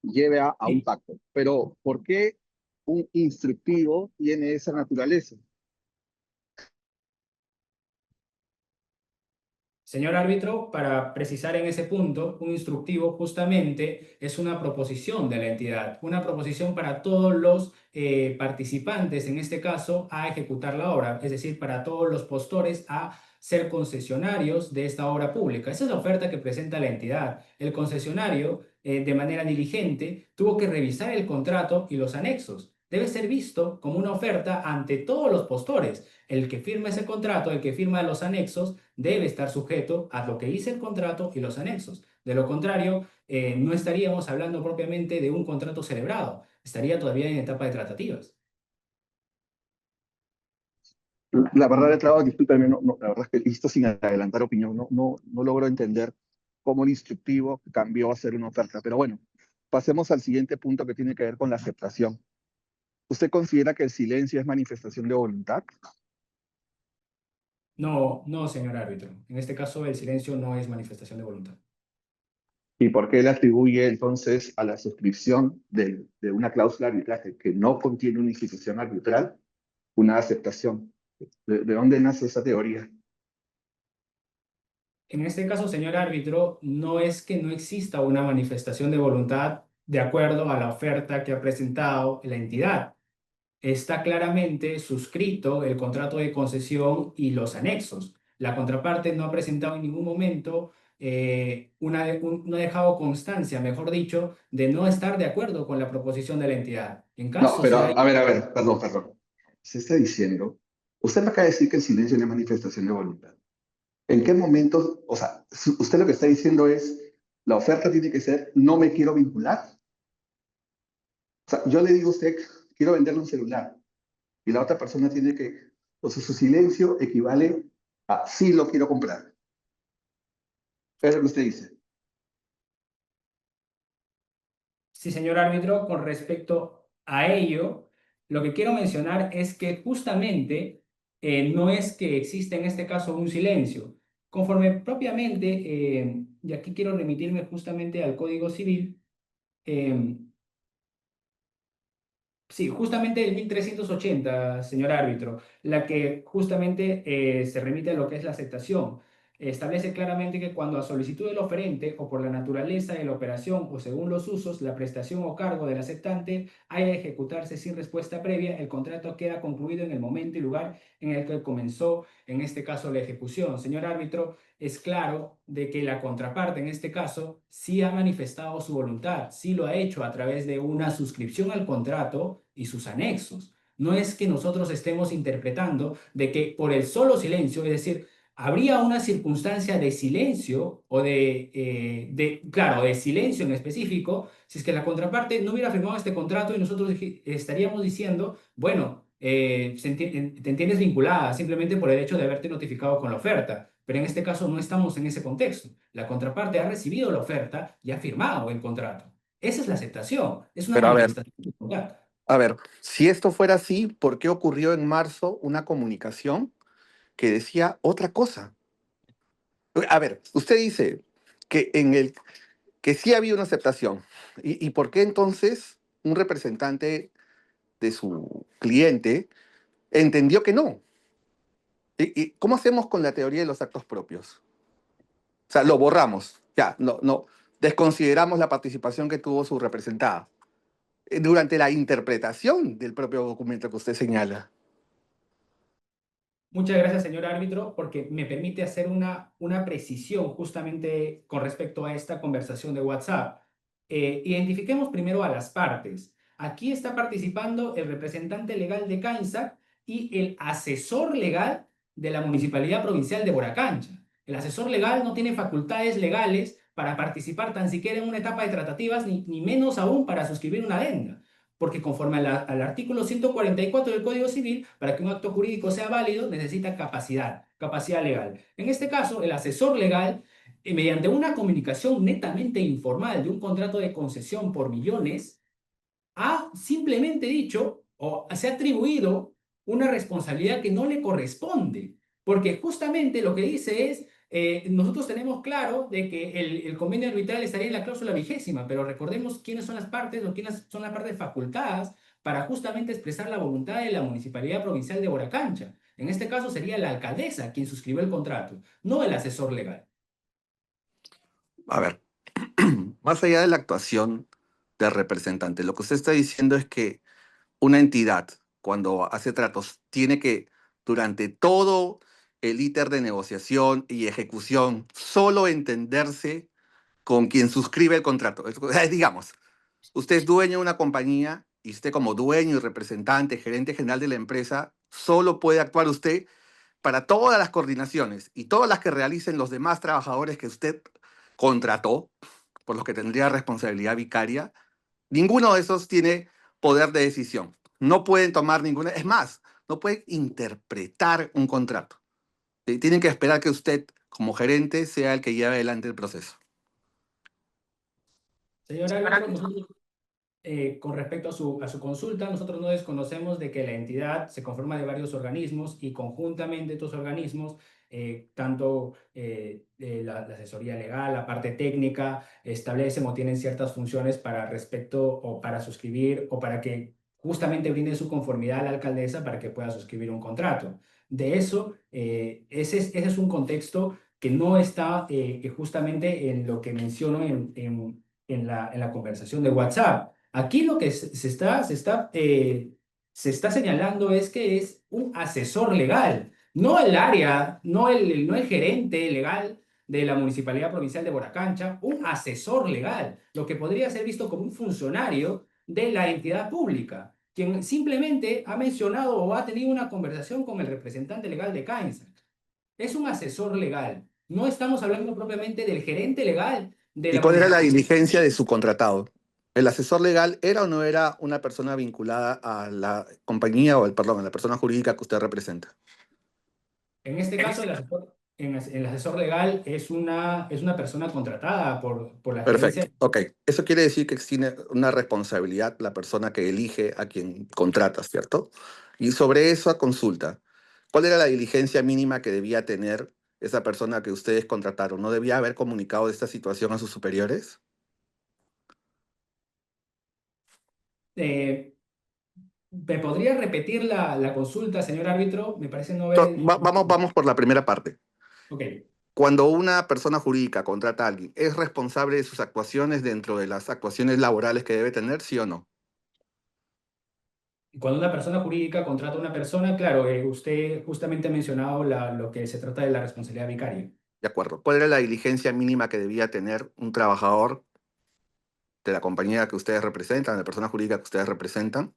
Lleve a un Sí. pacto. Pero, ¿por qué un instructivo tiene esa naturaleza. Señor árbitro, para precisar en ese punto, un instructivo justamente es una proposición de la entidad, una proposición para todos los participantes, en este caso, a ejecutar la obra, es decir, para todos los postores a ser concesionarios de esta obra pública. Esa es la oferta que presenta la entidad. El concesionario, de manera diligente, tuvo que revisar el contrato y los anexos. Debe ser visto como una oferta ante todos los postores. El que firma ese contrato, el que firma los anexos, debe estar sujeto a lo que dice el contrato y los anexos. De lo contrario, no estaríamos hablando propiamente de un contrato celebrado. Estaría todavía en etapa de tratativas. La verdad, de trabajo, discúlpeme, la verdad es que esto sin adelantar opinión, no logro entender cómo el instructivo cambió a ser una oferta. Pero bueno, pasemos al siguiente punto que tiene que ver con la aceptación. ¿Usted considera que el silencio es manifestación de voluntad? No, no, señor árbitro. En este caso, el silencio no es manifestación de voluntad. ¿Y por qué le atribuye entonces a la suscripción de una cláusula de arbitraje que no contiene una institución arbitral una aceptación? ¿De dónde nace esa teoría? En este caso, señor árbitro, no es que no exista una manifestación de voluntad de acuerdo a la oferta que ha presentado la entidad. Está claramente suscrito el contrato de concesión y los anexos. La contraparte no ha presentado en ningún momento no ha dejado constancia, mejor dicho, de no estar de acuerdo con la proposición de la entidad. En No, caso pero se a haya... ver, perdón. Se está diciendo, usted me acaba de decir que el silencio no es manifestación de voluntad. ¿En qué momento, o sea, usted lo que está diciendo es, la oferta tiene que ser, no me quiero vincular? O sea, yo le digo a usted, quiero venderle un celular, y la otra persona tiene que, o sea, su silencio equivale a, sí lo quiero comprar. Es lo que usted dice. Sí, señor árbitro, con respecto a ello, lo que quiero mencionar es que justamente no es que exista en este caso un silencio. Conforme propiamente, y aquí quiero remitirme justamente al Código Civil, eh, sí, justamente el 1380, señor árbitro, la que justamente se remite a lo que es la aceptación. Establece claramente que cuando a solicitud del oferente o por la naturaleza de la operación o según los usos, la prestación o cargo del aceptante haya de ejecutarse sin respuesta previa, el contrato queda concluido en el momento y lugar en el que comenzó, en este caso, la ejecución. Señor árbitro, es claro de que la contraparte, en este caso, sí ha manifestado su voluntad, sí lo ha hecho a través de una suscripción al contrato y sus anexos. No es que nosotros estemos interpretando de que por el solo silencio, es decir, habría una circunstancia de silencio o claro, de silencio en específico, si es que la contraparte no hubiera firmado este contrato y nosotros estaríamos diciendo, bueno, te entiendes vinculada simplemente por el hecho de haberte notificado con la oferta. Pero en este caso no estamos en ese contexto. La contraparte ha recibido la oferta y ha firmado el contrato. Esa es la aceptación, es una Pero manifestación de voluntad. a ver, si esto fuera así, ¿por qué ocurrió en marzo una comunicación que decía otra cosa? A ver, usted dice que que sí había una aceptación. ¿Y por qué entonces un representante de su cliente entendió que no? ¿Y cómo hacemos con la teoría de los actos propios? O sea, lo borramos. Ya, no, desconsideramos la participación que tuvo su representada durante la interpretación del propio documento que usted señala. Muchas gracias, señor árbitro, porque me permite hacer una precisión justamente con respecto a esta conversación de WhatsApp. Identifiquemos primero a las partes. Aquí está participando el representante legal de CAINSAC y el asesor legal de la Municipalidad Provincial de Boracancha. El asesor legal no tiene facultades legales para participar tan siquiera en una etapa de tratativas, ni menos aún para suscribir una adenda, porque conforme al artículo 144 del Código Civil, para que un acto jurídico sea válido, necesita capacidad legal. En este caso, el asesor legal, mediante una comunicación netamente informal de un contrato de concesión por millones, ha simplemente dicho o se ha atribuido una responsabilidad que no le corresponde, porque justamente lo que dice es, nosotros tenemos claro de que el convenio arbitral estaría en la cláusula 20ª, pero recordemos quiénes son las partes o quiénes son las partes facultadas para justamente expresar la voluntad de la Municipalidad Provincial de Boracancha. En este caso sería la alcaldesa quien suscribió el contrato, no el asesor legal. A ver, más allá de la actuación del representante, lo que usted está diciendo es que una entidad, cuando hace tratos, tiene que, durante todo el íter de negociación y ejecución, solo entenderse con quien suscribe el contrato. Digamos, usted es dueño de una compañía y usted como dueño y representante, gerente general de la empresa, solo puede actuar usted para todas las coordinaciones y todas las que realicen los demás trabajadores que usted contrató, por los que tendría responsabilidad vicaria. Ninguno de esos tiene poder de decisión. No pueden tomar ninguna, es más, no pueden interpretar un contrato. Tienen que esperar que usted, como gerente, sea el que lleve adelante el proceso. Señor árbitro, nosotros con respecto a su consulta, nosotros no desconocemos de que la entidad se conforma de varios organismos y conjuntamente estos organismos, tanto la asesoría legal, la parte técnica, establecen o tienen ciertas funciones para respecto o para suscribir o para que justamente brinde su conformidad a la alcaldesa para que pueda suscribir un contrato. De eso, ese es un contexto que no está justamente en lo que menciono en la conversación de WhatsApp. Aquí lo que se está señalando es que es un asesor legal, no el área, no el gerente legal de la Municipalidad Provincial de Boracancha, un asesor legal, lo que podría ser visto como un funcionario de la entidad pública, quien simplemente ha mencionado o ha tenido una conversación con el representante legal de Kainsa. Es un asesor legal. No estamos hablando propiamente del gerente legal de ¿Y la cuál era la municipalidad. diligencia de su contratado? ¿El asesor legal era o no era una persona vinculada a la compañía o perdón, a la persona jurídica que usted representa? En este caso, el asesor legal es una persona contratada por la gerencia. Perfecto, ok. Eso quiere decir que tiene una responsabilidad la persona que elige a quien contrata, ¿cierto? Y sobre esa consulta, ¿cuál era la diligencia mínima que debía tener esa persona que ustedes contrataron? ¿No debía haber comunicado esta situación a sus superiores? Eh, ¿Me podría repetir la consulta, señor árbitro? Me parece no haber... Vamos por la primera parte. Ok. Cuando una persona jurídica contrata a alguien, ¿es responsable de sus actuaciones dentro de las actuaciones laborales que debe tener, sí o no? Cuando una persona jurídica contrata a una persona, claro, usted justamente ha mencionado lo que se trata de la responsabilidad vicaria. De acuerdo. ¿Cuál era la diligencia mínima que debía tener un trabajador de la compañía que ustedes representan, de la persona jurídica que ustedes representan,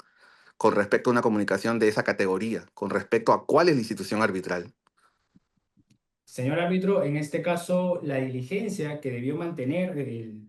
con respecto a una comunicación de esa categoría, con respecto a cuál es la institución arbitral? Señor árbitro, en este caso, la diligencia que debió mantener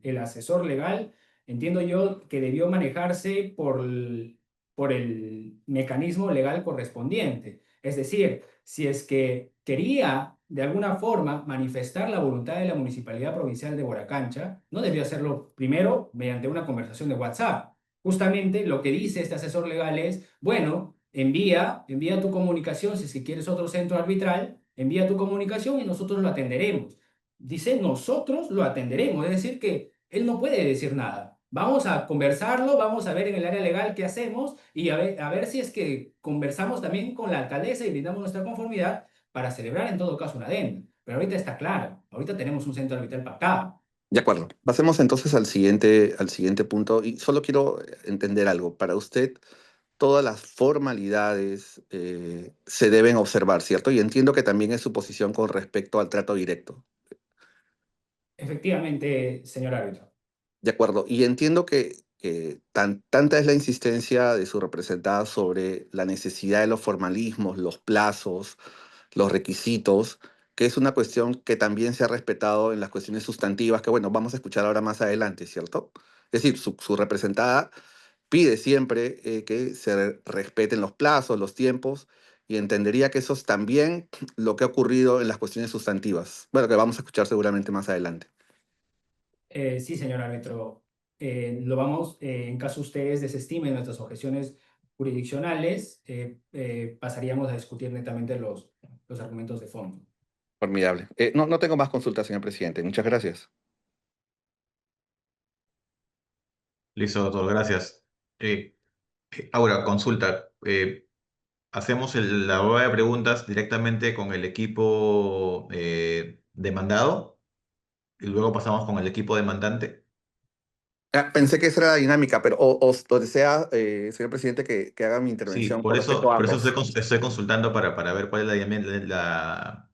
el asesor legal, entiendo yo que debió manejarse por el mecanismo legal correspondiente. Es decir, si es que quería de alguna forma manifestar la voluntad de la Municipalidad Provincial de Boracancha, no debió hacerlo primero mediante una conversación de WhatsApp. Justamente lo que dice este asesor legal es, bueno, envía tu comunicación si es que quieres otro centro arbitral, envía tu comunicación y nosotros lo atenderemos. Dice, nosotros lo atenderemos, es decir, que él no puede decir nada. Vamos a conversarlo, vamos a ver en el área legal qué hacemos y a ver si es que conversamos también con la alcaldesa y brindamos nuestra conformidad para celebrar en todo caso una adenda. Pero ahorita está claro, ahorita tenemos un centro arbitral pactado. De acuerdo. Pasemos entonces al siguiente punto y solo quiero entender algo. Para usted, todas las formalidades se deben observar, ¿cierto? Y entiendo que también es su posición con respecto al trato directo. Efectivamente, señor árbitro. De acuerdo. Y entiendo que tanta es la insistencia de su representada sobre la necesidad de los formalismos, los plazos, los requisitos, que es una cuestión que también se ha respetado en las cuestiones sustantivas, que bueno, vamos a escuchar ahora más adelante, ¿cierto? Es decir, su representada pide siempre que se respeten los plazos, los tiempos, y entendería que eso es también lo que ha ocurrido en las cuestiones sustantivas. Bueno, que vamos a escuchar seguramente más adelante. Sí, señor árbitro. Lo vamos, en caso ustedes desestimen nuestras objeciones jurisdiccionales, pasaríamos a discutir netamente los argumentos de fondo. Formidable. No tengo más consultas, señor presidente. Muchas gracias. Listo, doctor, gracias. Ahora, consulta. Hacemos la rueda de preguntas directamente con el equipo demandado y luego pasamos con el equipo demandante. Pensé que esa era la dinámica, pero o desea, señor presidente, que haga mi Sí, intervención con respecto a por eso ambos. estoy consultando para ver cuál es la dinámica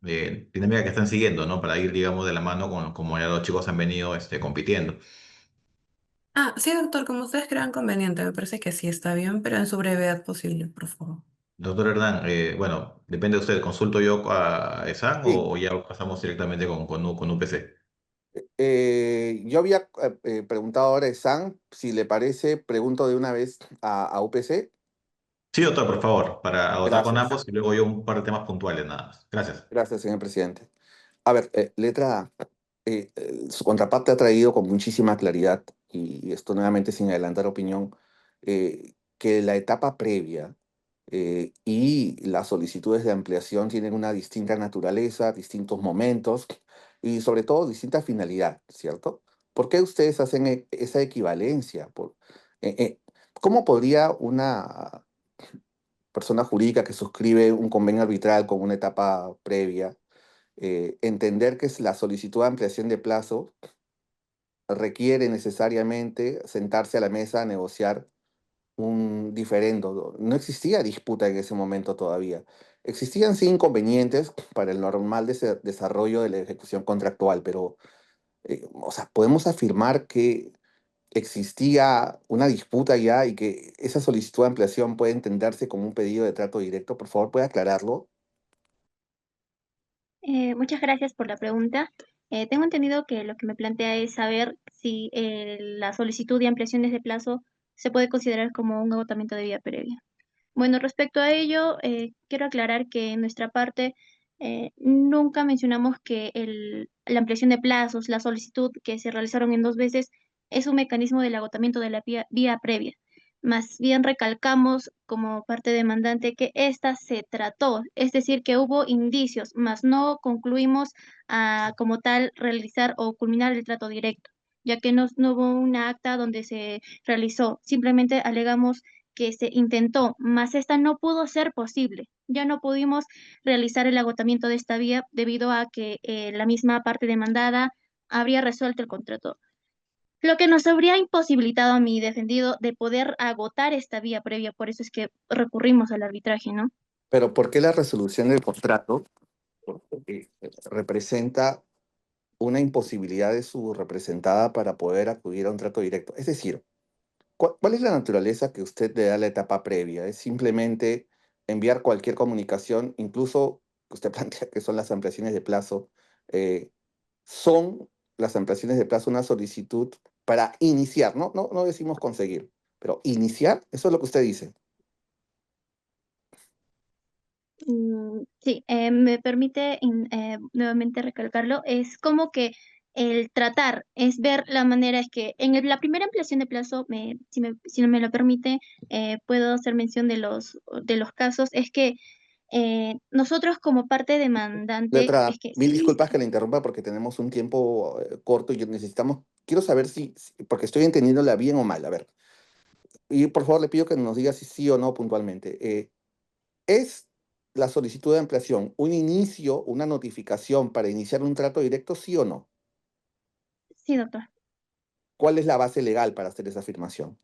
que están siguiendo, ¿no? Para ir, digamos, de la mano con como ya los chicos han venido compitiendo. Ah, sí, doctor, como ustedes crean conveniente, me parece que sí está bien, pero en su brevedad posible, por favor. Doctor Hernán, bueno, depende de usted. ¿Consulto yo a ESAN Sí, o ya pasamos directamente con UPC? yo había preguntado ahora a San, si le parece, pregunto de una vez a UPC. Sí, doctor, por favor, para agotar con Gracias, ambos y luego yo un par de temas puntuales nada más. Gracias. gracias, señor presidente. A ver, letra A. Su contraparte ha traído con muchísima claridad, y esto nuevamente sin adelantar opinión, que la etapa previa y las solicitudes de ampliación tienen una distinta naturaleza, distintos momentos y sobre todo distinta finalidad, ¿cierto? ¿Por qué ustedes hacen esa equivalencia? Eh, eh, ¿Cómo podría una persona jurídica que suscribe un convenio arbitral con una etapa previa entender que la solicitud de ampliación de plazo requiere necesariamente sentarse a la mesa a negociar un diferendo? No existía disputa en ese momento todavía. Existían sí inconvenientes para el normal desarrollo de la ejecución contractual, pero, o sea, podemos afirmar que existía una disputa ya y que esa solicitud de ampliación puede entenderse como un pedido de trato directo. Por favor, ¿puede aclararlo? Muchas gracias por la pregunta. Tengo entendido que lo que me plantea es saber si la solicitud de ampliaciones de plazo se puede considerar como un agotamiento de vía previa. Bueno, respecto a ello, quiero aclarar que en nuestra parte nunca mencionamos que la ampliación de plazos, la solicitud que se realizaron en 2 veces, es un mecanismo del agotamiento de la vía previa. Más bien recalcamos como parte demandante que esta se trató, es decir, que hubo indicios, más no concluimos a como tal realizar o culminar el trato directo, ya que no hubo una acta donde se realizó. Simplemente alegamos que se intentó, mas esta no pudo ser posible. Ya no pudimos realizar el agotamiento de esta vía debido a que la misma parte demandada habría resuelto el contrato, lo que nos habría imposibilitado a mi defendido de poder agotar esta vía previa. Por eso es que recurrimos al arbitraje, ¿no? Pero ¿por qué la resolución del contrato representa una imposibilidad de su representada para poder acudir a un trato directo? Es decir, ¿cuál es la naturaleza que usted le da a la etapa previa? ¿Es simplemente enviar cualquier comunicación, incluso que usted plantea que son las ampliaciones de plazo? eh, ¿Son las ampliaciones de plazo una solicitud para iniciar? No decimos conseguir, pero iniciar, eso es lo que usted dice. Sí, me permite nuevamente recalcarlo. Es como que el tratar, es ver la manera, es que en la primera ampliación de plazo, si no me lo permite, puedo hacer mención de los casos, es que nosotros como parte demandante, es Letra, que mil sí. disculpas que le interrumpa porque tenemos un tiempo corto y necesitamos, quiero saber porque estoy entendiéndola bien o mal. A ver, y por favor le pido que nos diga si sí o no puntualmente. ¿Es la solicitud de ampliación un inicio, una notificación para iniciar un trato directo, sí o no? Sí, doctor. ¿Cuál es la base legal para hacer esa afirmación?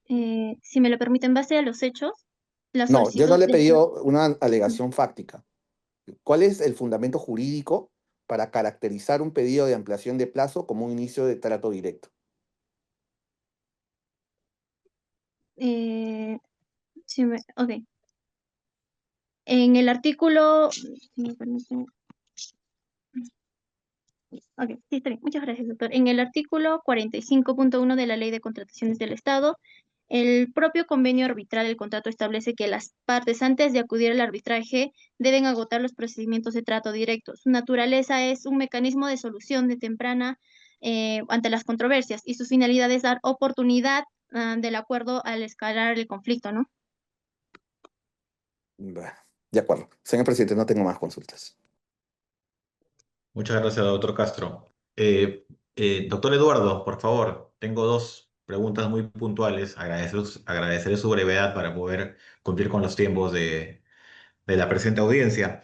Si me lo permite, en base a los hechos, la No, yo no solicitud le he de... pedido una alegación fáctica. ¿Cuál es el fundamento jurídico para caracterizar un pedido de ampliación de plazo como un inicio de trato directo? eh, ok. En el artículo, si me permite, ok, sí, está bien. Muchas gracias, doctor. En el artículo 45.1 de la Ley de Contrataciones del Estado, el propio convenio arbitral del contrato establece que las partes, antes de acudir al arbitraje, deben agotar los procedimientos de trato directo. Su naturaleza es un mecanismo de solución de temprana ante las controversias, y su finalidad es dar oportunidad del acuerdo al escalar el conflicto, ¿no? Bueno, de acuerdo. Señor presidente, no tengo más consultas. Muchas gracias, doctor Castro. Doctor Eduardo, por favor, tengo dos preguntas muy puntuales. Agradeceré su brevedad para poder cumplir con los tiempos de la presente audiencia.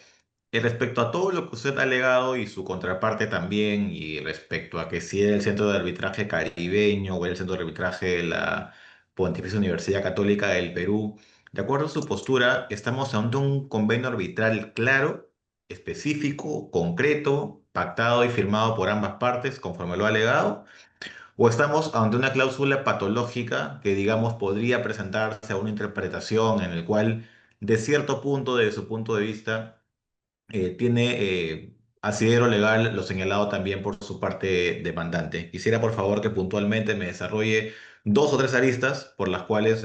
Y respecto a todo lo que usted ha alegado y su contraparte también, y respecto a que si era el centro de arbitraje caribeño o era el centro de arbitraje de la Pontificia Universidad Católica del Perú, de acuerdo a su postura, estamos ante un convenio arbitral claro, específico, concreto, pactado y firmado por ambas partes, conforme lo ha alegado, o estamos ante una cláusula patológica que, digamos, podría presentarse a una interpretación en el cual, de cierto punto, desde su punto de vista, tiene asidero legal lo señalado también por su parte demandante. Quisiera, por favor, que puntualmente me desarrolle dos o tres aristas por las cuales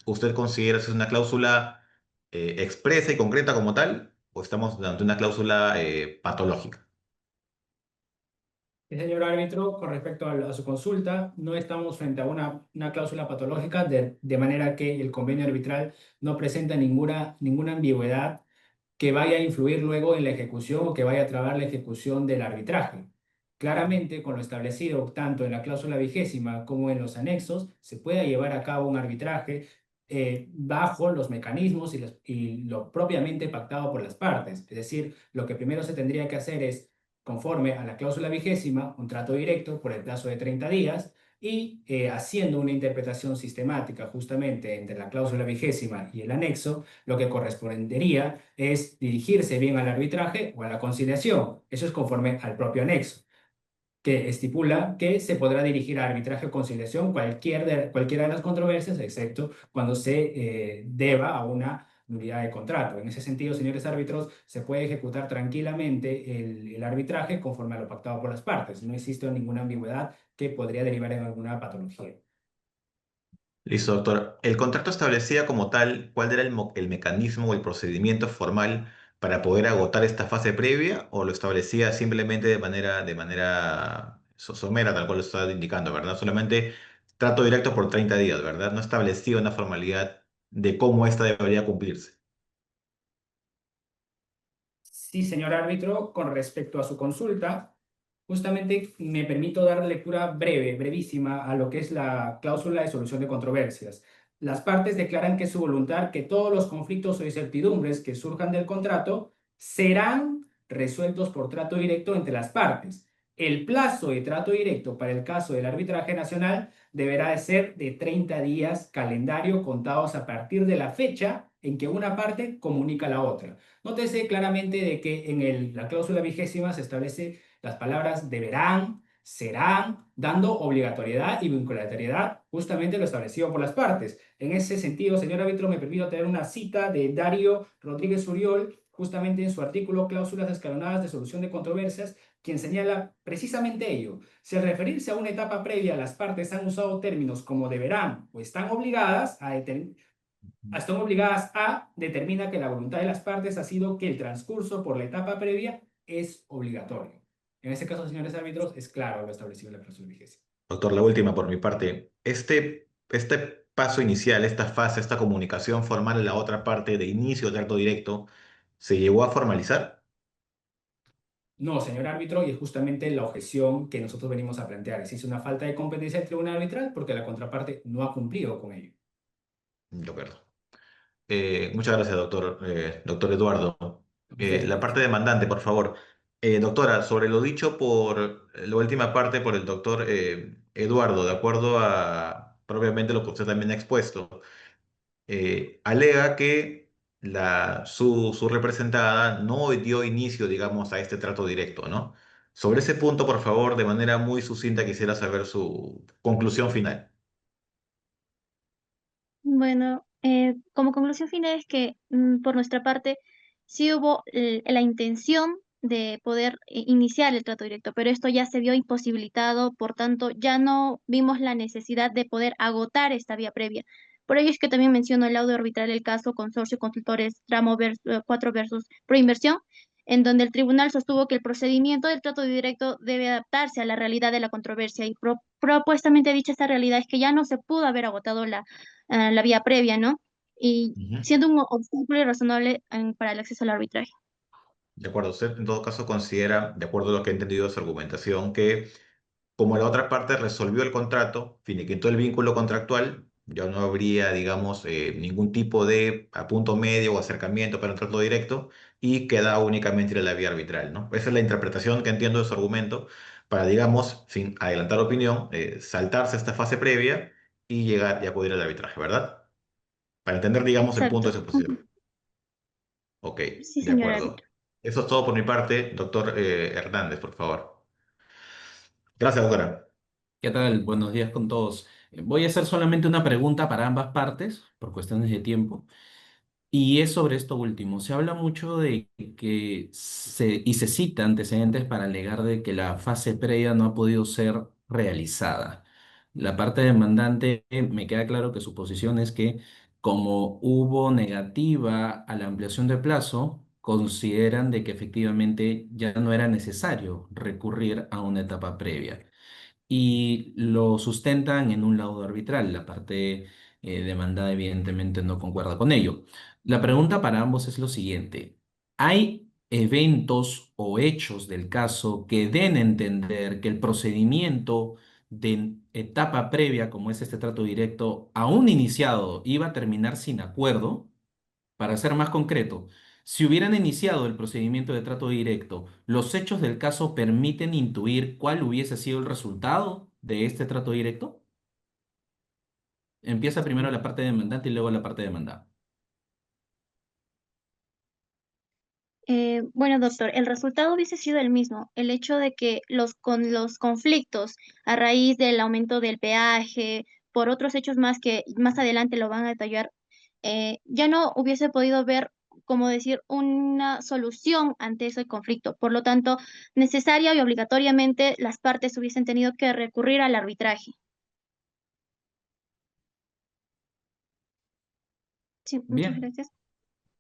usted considera si es una cláusula expresa y concreta como tal, o estamos ante una cláusula patológica. Señor árbitro, con respecto a su consulta, no estamos frente a una cláusula patológica, de manera que el convenio arbitral no presenta ninguna ambigüedad que vaya a influir luego en la ejecución o que vaya a trabar la ejecución del arbitraje. Claramente, con lo establecido tanto en la cláusula vigésima como en los anexos, se puede llevar a cabo un arbitraje bajo los mecanismos y lo propiamente pactado por las partes. Es decir, lo que primero se tendría que hacer es, conforme a la cláusula vigésima, un trato directo por el plazo de 30 días y haciendo una interpretación sistemática justamente entre la cláusula vigésima y el anexo, lo que correspondería es dirigirse bien al arbitraje o a la conciliación. Eso es conforme al propio anexo, que estipula que se podrá dirigir a arbitraje o conciliación cualquiera de las controversias, excepto cuando se deba a una nulidad de contrato. En ese sentido, señores árbitros, se puede ejecutar tranquilamente el arbitraje conforme a lo pactado por las partes. No existe ninguna ambigüedad que podría derivar en alguna patología. Listo, doctor. ¿El contrato establecía como tal cuál era el mecanismo o el procedimiento formal para poder agotar esta fase previa o lo establecía simplemente de manera somera, tal cual lo estaba indicando, ¿verdad? Solamente trato directo por 30 días, ¿verdad? No establecía una formalidad de cómo esta debería cumplirse. Sí, señor árbitro, con respecto a su consulta, justamente me permito dar lectura breve, brevísima, a lo que es la cláusula de solución de controversias. Las partes declaran que es su voluntad que todos los conflictos o incertidumbres que surjan del contrato serán resueltos por trato directo entre las partes. El plazo de trato directo para el caso del arbitraje nacional deberá de ser de 30 días calendario contados a partir de la fecha en que una parte comunica a la otra. Nótese claramente de que en la cláusula vigésima se establece las palabras deberán, serán, dando obligatoriedad y vinculatoriedad, justamente lo establecido por las partes. En ese sentido, señor árbitro, me permito tener una cita de Dario Rodríguez Uriol, justamente en su artículo Cláusulas escalonadas de solución de controversias, quien señala precisamente ello. Si al referirse a una etapa previa las partes han usado términos como deberán o están obligadas a, determina que la voluntad de las partes ha sido que el transcurso por la etapa previa es obligatorio. En este caso, señores árbitros, es claro lo establecido en la cláusula vigésima. Doctor, la última por mi parte. Este paso inicial, esta fase, esta comunicación formal en la otra parte de inicio de trato directo, ¿se llegó a formalizar? No, señor árbitro, y es justamente la objeción que nosotros venimos a plantear. Existe una falta de competencia del tribunal arbitral porque la contraparte no ha cumplido con ello. De acuerdo. Muchas gracias, doctor Eduardo. Usted, La parte demandante, por favor. Doctora, sobre lo dicho por la última parte por el doctor Eduardo, de acuerdo a propiamente lo que usted también ha expuesto, alega que su representada no dio inicio, digamos, a este trato directo, ¿no? Sobre ese punto, por favor, de manera muy sucinta, quisiera saber su conclusión final. Bueno, como conclusión final es que por nuestra parte sí hubo la intención de poder iniciar el trato directo, pero esto ya se vio imposibilitado, por tanto ya no vimos la necesidad de poder agotar esta vía previa. Por ello es que también menciono el laudo arbitral el caso Consorcio Consultores Tramo 4 versus Proinversión, en donde el tribunal sostuvo que el procedimiento del trato directo debe adaptarse a la realidad de la controversia y propuestamente dicha esta realidad es que ya no se pudo haber agotado la vía previa, ¿no? Y Ujú. siendo un obstáculo irrazonable para el acceso al arbitraje. De acuerdo, usted en todo caso considera, de acuerdo a lo que he entendido de su argumentación, que como la otra parte resolvió el contrato, finiquitó el vínculo contractual, ya no habría, digamos, ningún tipo de a punto medio o acercamiento para un trato directo y queda únicamente ir a la vía arbitral, ¿no? Esa es la interpretación que entiendo de su argumento para, digamos, sin adelantar opinión, saltarse esta fase previa y llegar y acudir al arbitraje, ¿verdad? Para entender, digamos, el punto de Exacto. su posición. Ok, Sí, de señor acuerdo. árbitro. Eso es todo por mi parte, doctor Hernández, por favor. Gracias, doctora. ¿Qué tal? Buenos días con todos. Voy a hacer solamente una pregunta para ambas partes, por cuestiones de tiempo. Y es sobre esto último. Se habla mucho de que se cita antecedentes para alegar de que la fase previa no ha podido ser realizada. La parte demandante, me queda claro que su posición es que como hubo negativa a la ampliación de plazo, consideran de que efectivamente ya no era necesario recurrir a una etapa previa y lo sustentan en un laudo arbitral. La parte demandada evidentemente no concuerda con ello. La pregunta para ambos es lo siguiente. ¿Hay eventos o hechos del caso que den a entender que el procedimiento de etapa previa, como es este trato directo, aún iniciado, iba a terminar sin acuerdo? Para ser más concreto, si hubieran iniciado el procedimiento de trato directo, ¿los hechos del caso permiten intuir cuál hubiese sido el resultado de este trato directo? Empieza primero la parte demandante y luego la parte demandada. Bueno, doctor, el resultado hubiese sido el mismo. El hecho de que con los conflictos a raíz del aumento del peaje, por otros hechos más que más adelante lo van a detallar, ya no hubiese podido ver, como decir, una solución ante ese conflicto. Por lo tanto, necesaria y obligatoriamente las partes hubiesen tenido que recurrir al arbitraje. Sí, muchas Bien, gracias.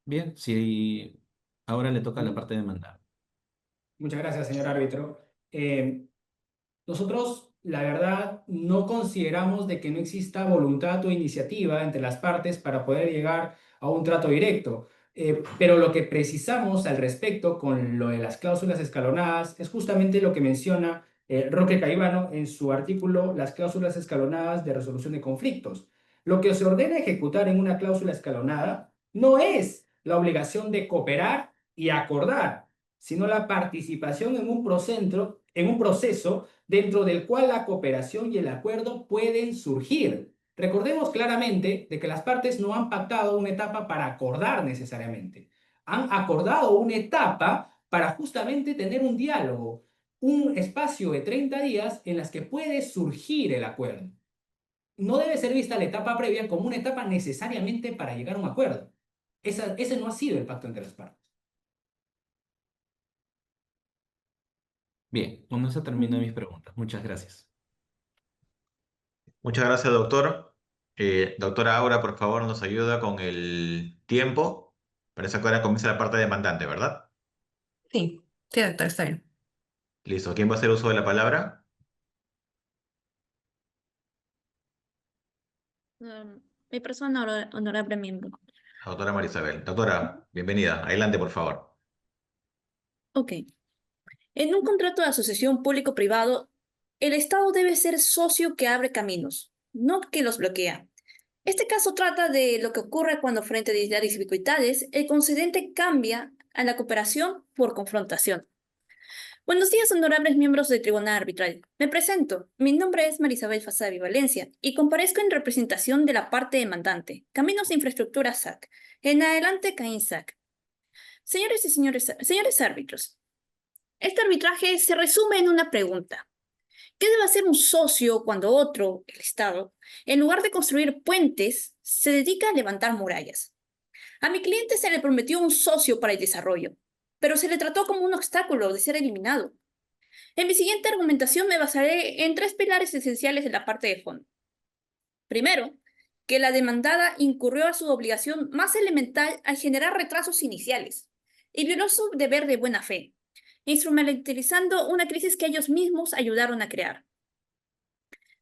bien, si ahora le toca la parte demandada. Muchas gracias, señor árbitro. Nosotros, la verdad, no consideramos de que no exista voluntad o iniciativa entre las partes para poder llegar a un trato directo. Pero lo que precisamos al respecto con lo de las cláusulas escalonadas es justamente lo que menciona Roque Caivano en su artículo Las cláusulas escalonadas de resolución de conflictos. Lo que se ordena ejecutar en una cláusula escalonada no es la obligación de cooperar y acordar, sino la participación en un proceso dentro del cual la cooperación y el acuerdo pueden surgir. Recordemos claramente de que las partes no han pactado una etapa para acordar necesariamente. Han acordado una etapa para justamente tener un diálogo, un espacio de 30 días en las que puede surgir el acuerdo. No debe ser vista la etapa previa como una etapa necesariamente para llegar a un acuerdo. Ese no ha sido el pacto entre las partes. Bien, con eso termino mis preguntas. Muchas gracias. Muchas gracias, doctor. Doctora Aura, por favor, nos ayuda con el tiempo. Parece que ahora comienza la parte demandante, ¿verdad? Sí, sí, doctor, está bien. Listo. ¿Quién va a hacer uso de la palabra? Mi persona honorable miembro. La doctora Marisabel. Doctora, bienvenida. Adelante, por favor. Ok. En un contrato de asociación público-privado, el Estado debe ser socio que abre caminos, no que los bloquea. Este caso trata de lo que ocurre cuando frente a dificultades, el concedente cambia a la cooperación por confrontación. Buenos días, honorables miembros del Tribunal Arbitral. Me presento. Mi nombre es Marisabel Fasabi Valencia y comparezco en representación de la parte demandante, Caminos de Infraestructura SAC. En adelante, CAIN SAC. Señores y señores árbitros, este arbitraje se resume en una pregunta. ¿Qué debe hacer un socio cuando otro, el Estado, en lugar de construir puentes, se dedica a levantar murallas? A mi cliente se le prometió un socio para el desarrollo, pero se le trató como un obstáculo de ser eliminado. En mi siguiente argumentación me basaré en tres pilares esenciales de la parte de fondo. Primero, que la demandada incurrió a su obligación más elemental al generar retrasos iniciales y violó su deber de buena fe, instrumentalizando una crisis que ellos mismos ayudaron a crear.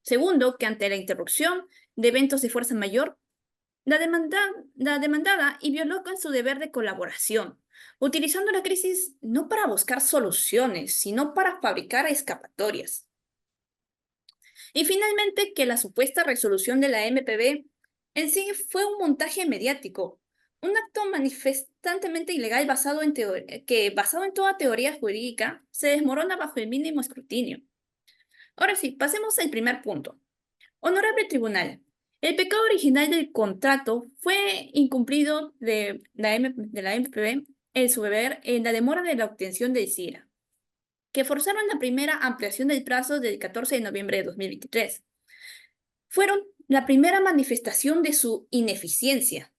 Segundo, que ante la interrupción de eventos de fuerza mayor, la demandada y violó con su deber de colaboración, utilizando la crisis no para buscar soluciones, sino para fabricar escapatorias. Y finalmente, que la supuesta resolución de la MPB en sí fue un montaje mediático, un acto manifestantemente ilegal basado en toda teoría jurídica, se desmorona bajo el mínimo escrutinio. Ahora sí, pasemos al primer punto. Honorable Tribunal, el pecado original del contrato fue incumplido de la MPB en su deber en la demora de la obtención del CIRA, que forzaron la primera ampliación del plazo del 14 de noviembre de 2023. Fueron la primera manifestación de su ineficiencia.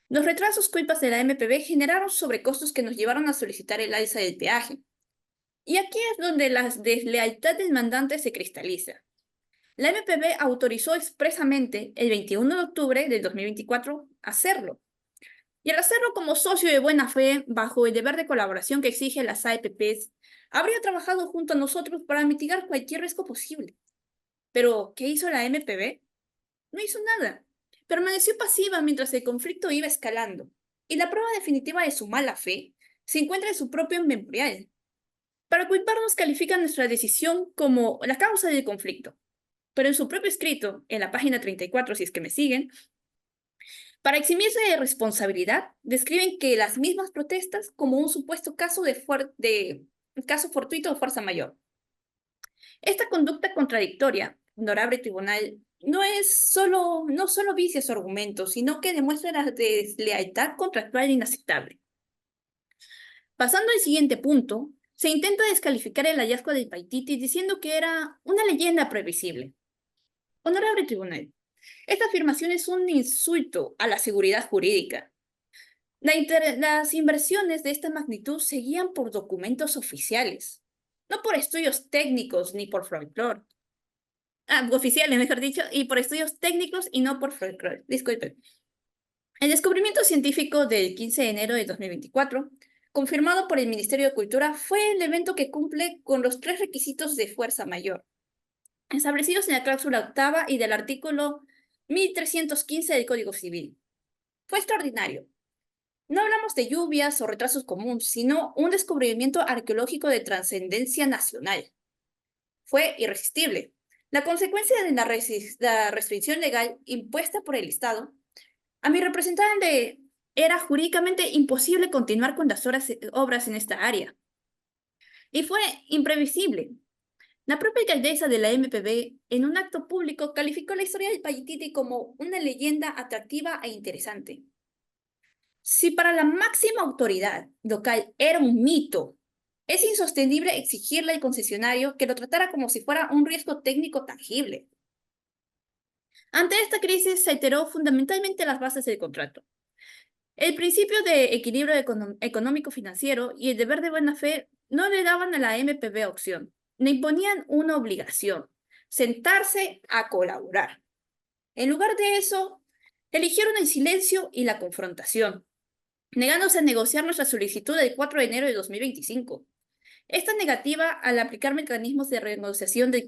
Los retrasos culpas de la MPB generaron sobrecostos que nos llevaron a solicitar el alza del peaje. Y aquí es donde la deslealtad del mandante se cristaliza. La MPB autorizó expresamente el 21 de octubre del 2024 hacerlo. Y al hacerlo como socio de buena fe, bajo el deber de colaboración que exige las AEPPs, habría trabajado junto a nosotros para mitigar cualquier riesgo posible. Pero, ¿qué hizo la MPB? No hizo nada. Permaneció pasiva mientras el conflicto iba escalando. Y la prueba definitiva de su mala fe se encuentra en su propio memorial. Para culparnos califica nuestra decisión como la causa del conflicto. Pero en su propio escrito, en la página 34, si es que me siguen, para eximirse de responsabilidad, describen que las mismas protestas como un supuesto caso caso fortuito de fuerza mayor. Esta conducta contradictoria, honorable tribunal, no solo vicia su argumento, sino que demuestra la deslealtad contractual inaceptable. Pasando al siguiente punto, se intenta descalificar el hallazgo del Paititi diciendo que era una leyenda previsible. Honorable tribunal, esta afirmación es un insulto a la seguridad jurídica. Las inversiones de esta magnitud se guían por documentos oficiales, no por estudios técnicos ni por folclore. Oficiales, mejor dicho, y por estudios técnicos y no por folclore. Disculpen. El descubrimiento científico del 15 de enero de 2024, confirmado por el Ministerio de Cultura, fue el evento que cumple con los 3 requisitos de fuerza mayor, establecidos en la cláusula octava y del artículo 1315 del Código Civil. Fue extraordinario. No hablamos de lluvias o retrasos comunes, sino un descubrimiento arqueológico de trascendencia nacional. Fue irresistible. La consecuencia de la restricción legal impuesta por el Estado, a mi representante era jurídicamente imposible continuar con las obras en esta área. Y fue imprevisible. La propia alcaldesa de la MPB, en un acto público, calificó la historia del Paititi como una leyenda atractiva e interesante. Si para la máxima autoridad local era un mito, es insostenible exigirle al concesionario que lo tratara como si fuera un riesgo técnico tangible. Ante esta crisis se alteró fundamentalmente las bases del contrato. El principio de equilibrio económico-financiero y el deber de buena fe no le daban a la MPB opción, le imponían una obligación, sentarse a colaborar. En lugar de eso, eligieron el silencio y la confrontación, negándose a negociar nuestra solicitud del 4 de enero de 2025. Esta negativa al aplicar mecanismos de renegociación del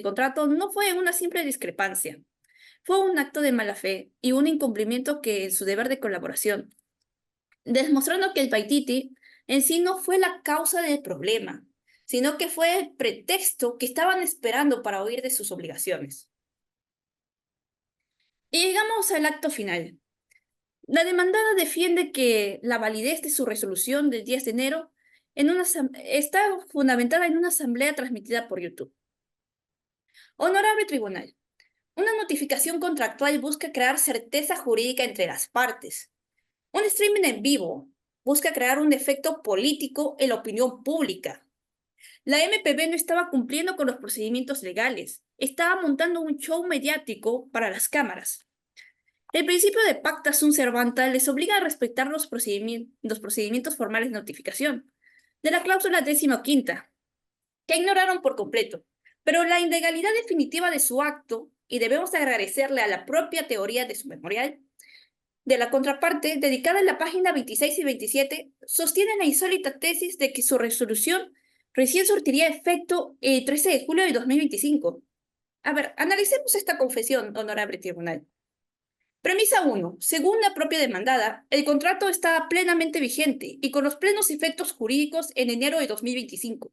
contrato no fue una simple discrepancia. Fue un acto de mala fe y un incumplimiento que en su deber de colaboración, demostrando que el Paititi en sí no fue la causa del problema, sino que fue el pretexto que estaban esperando para huir de sus obligaciones. Y llegamos al acto final. La demandada defiende que la validez de su resolución del 10 de enero está fundamentada en una asamblea transmitida por YouTube. Honorable tribunal, una notificación contractual busca crear certeza jurídica entre las partes. Un streaming en vivo busca crear un efecto político en la opinión pública. La MPB no estaba cumpliendo con los procedimientos legales, estaba montando un show mediático para las cámaras. El principio de pacta sunt servanda les obliga a respetar los procedimientos formales de notificación de la cláusula 15ª, que ignoraron por completo, pero la ilegalidad definitiva de su acto, y debemos agradecerle a la propia teoría de su memorial, de la contraparte, dedicada en la página 26 y 27, sostiene la insólita tesis de que su resolución recién surtiría efecto el 13 de julio de 2025. A ver, analicemos esta confesión, honorable tribunal. Premisa 1. Según la propia demandada, el contrato está plenamente vigente y con los plenos efectos jurídicos en enero de 2025.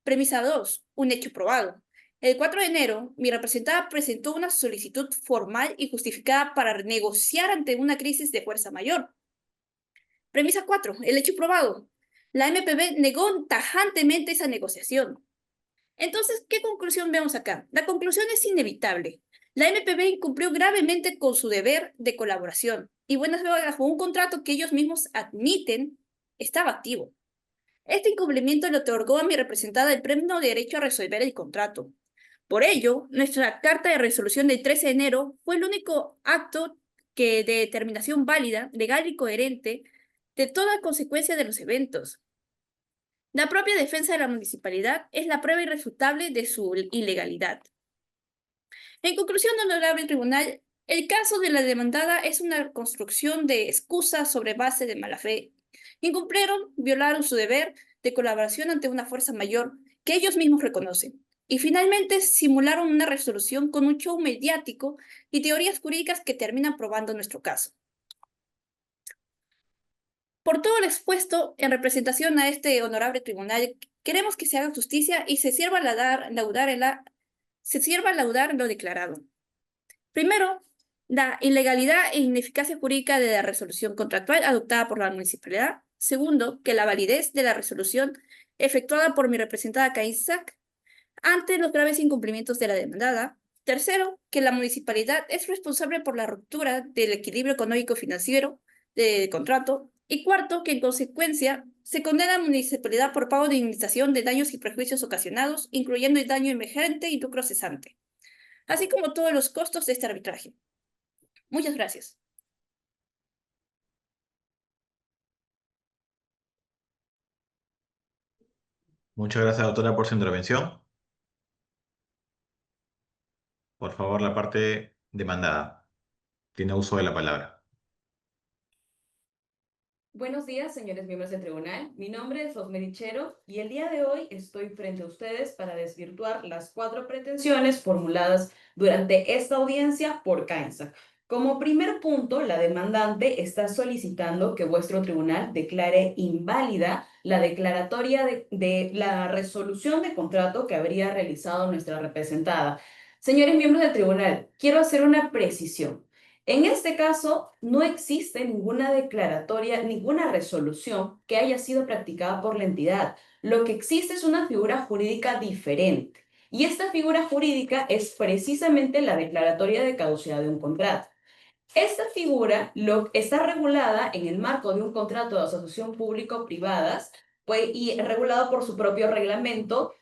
Premisa 2. Un hecho probado. El 4 de enero, mi representada presentó una solicitud formal y justificada para negociar ante una crisis de fuerza mayor. Premisa 4, el hecho probado. La MPB negó tajantemente esa negociación. Entonces, ¿qué conclusión vemos acá? La conclusión es inevitable. La MPB incumplió gravemente con su deber de colaboración y buenas fe bajo un contrato que ellos mismos admiten estaba activo. Este incumplimiento le otorgó a mi representada el pleno derecho a resolver el contrato. Por ello, nuestra carta de resolución del 13 de enero fue el único acto de determinación válida, legal y coherente de toda consecuencia de los eventos. La propia defensa de la municipalidad es la prueba irrefutable de su ilegalidad. En conclusión, honorable tribunal, el caso de la demandada es una construcción de excusas sobre base de mala fe. Incumplieron, violaron su deber de colaboración ante una fuerza mayor que ellos mismos reconocen. Y finalmente simularon una resolución con un show mediático y teorías jurídicas que terminan probando nuestro caso. Por todo lo expuesto, en representación a este honorable tribunal, queremos que se haga justicia y se sirva laudar lo declarado. Primero, la ilegalidad e ineficacia jurídica de la resolución contractual adoptada por la municipalidad. Segundo, que la validez de la resolución efectuada por mi representada CAINSAC ante los graves incumplimientos de la demandada. Tercero, que la municipalidad es responsable por la ruptura del equilibrio económico-financiero del contrato. Y cuarto, que en consecuencia se condena a la municipalidad por pago de indemnización de daños y perjuicios ocasionados, incluyendo el daño emergente y lucro cesante, así como todos los costos de este arbitraje. Muchas gracias. Muchas gracias, doctora, por su intervención. Por favor, la parte demandada. Tiene uso de la palabra. Buenos días, señores miembros del tribunal. Mi nombre es Rosemary Chero y el día de hoy estoy frente a ustedes para desvirtuar las 4 pretensiones formuladas durante esta audiencia por CAINSAC. Como primer punto, la demandante está solicitando que vuestro tribunal declare inválida la declaratoria de la resolución de contrato que habría realizado nuestra representada. Señores miembros del tribunal, quiero hacer una precisión. En este caso, no existe ninguna declaratoria, ninguna resolución que haya sido practicada por la entidad. Lo que existe es una figura jurídica diferente. Y esta figura jurídica es precisamente la declaratoria de caducidad de un contrato. Esta figura está regulada en el marco de un contrato de asociación público-privadas y regulado por su propio reglamento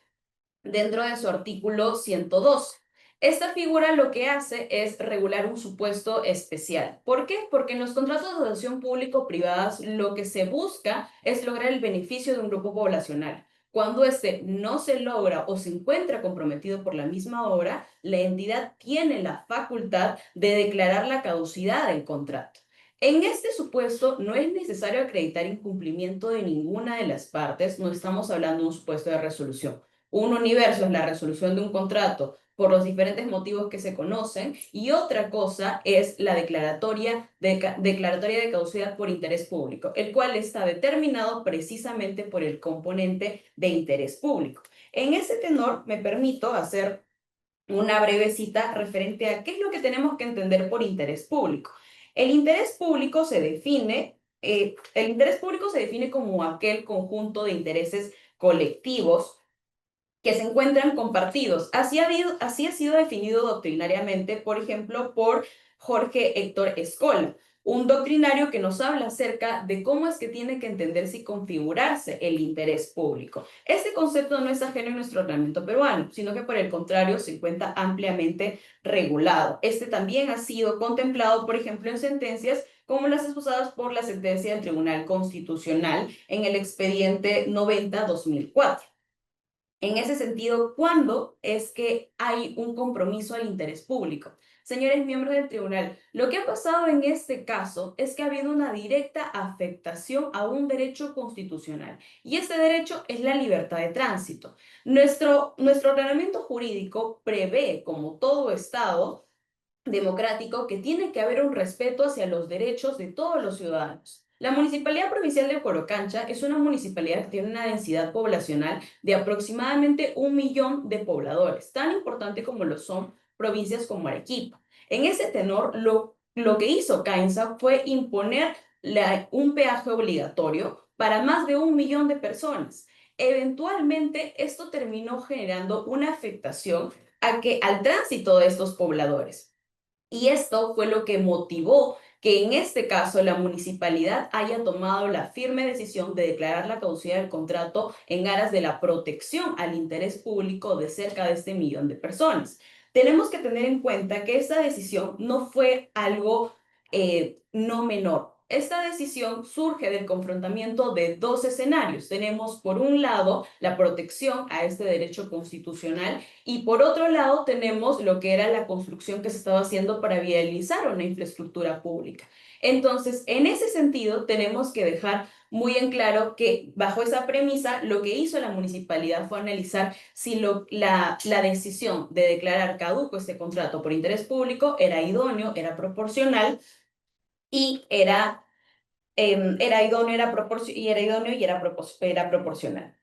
dentro de su artículo 102. Esta figura lo que hace es regular un supuesto especial. ¿Por qué? Porque en los contratos de asociación público-privadas lo que se busca es lograr el beneficio de un grupo poblacional. Cuando este no se logra o se encuentra comprometido por la misma obra, la entidad tiene la facultad de declarar la caducidad del contrato. En este supuesto no es necesario acreditar incumplimiento de ninguna de las partes, no estamos hablando de un supuesto de resolución. Un universo es la resolución de un contrato por los diferentes motivos que se conocen y otra cosa es la declaratoria de caducidad por interés público, el cual está determinado precisamente por el componente de interés público. En ese tenor me permito hacer una breve cita referente a qué es lo que tenemos que entender por interés público. El interés público se define como aquel conjunto de intereses colectivos que se encuentran compartidos. Así ha sido definido doctrinariamente, por ejemplo, por Jorge Héctor Escola, un doctrinario que nos habla acerca de cómo es que tiene que entenderse y configurarse el interés público. Este concepto no es ajeno en nuestro ordenamiento peruano, sino que por el contrario se encuentra ampliamente regulado. Este también ha sido contemplado, por ejemplo, en sentencias como las esposadas por la sentencia del Tribunal Constitucional en el expediente 90-2004. En ese sentido, ¿cuándo es que hay un compromiso al interés público? Señores miembros del tribunal, lo que ha pasado en este caso es que ha habido una directa afectación a un derecho constitucional y este derecho es la libertad de tránsito. Nuestro ordenamiento jurídico prevé, como todo Estado democrático, que tiene que haber un respeto hacia los derechos de todos los ciudadanos. La Municipalidad Provincial de Corocancha es una municipalidad que tiene una densidad poblacional de aproximadamente 1 millón de pobladores, tan importante como lo son provincias como Arequipa. En ese tenor, lo que hizo CAINSA fue imponer un peaje obligatorio para más de 1 millón de personas. Eventualmente, esto terminó generando una afectación al tránsito de estos pobladores. Y esto fue lo que motivó que en este caso la municipalidad haya tomado la firme decisión de declarar la caducidad del contrato en aras de la protección al interés público de cerca de 1 millón de personas. Tenemos que tener en cuenta que esta decisión no fue algo no menor. Esta decisión surge del confrontamiento de dos escenarios. Tenemos, por un lado, la protección a este derecho constitucional y, por otro lado, tenemos lo que era la construcción que se estaba haciendo para viabilizar una infraestructura pública. Entonces, en ese sentido, tenemos que dejar muy en claro que bajo esa premisa, lo que hizo la municipalidad fue analizar si la decisión de declarar caduco este contrato por interés público era idóneo, era proporcional y era idóneo, era proporcional.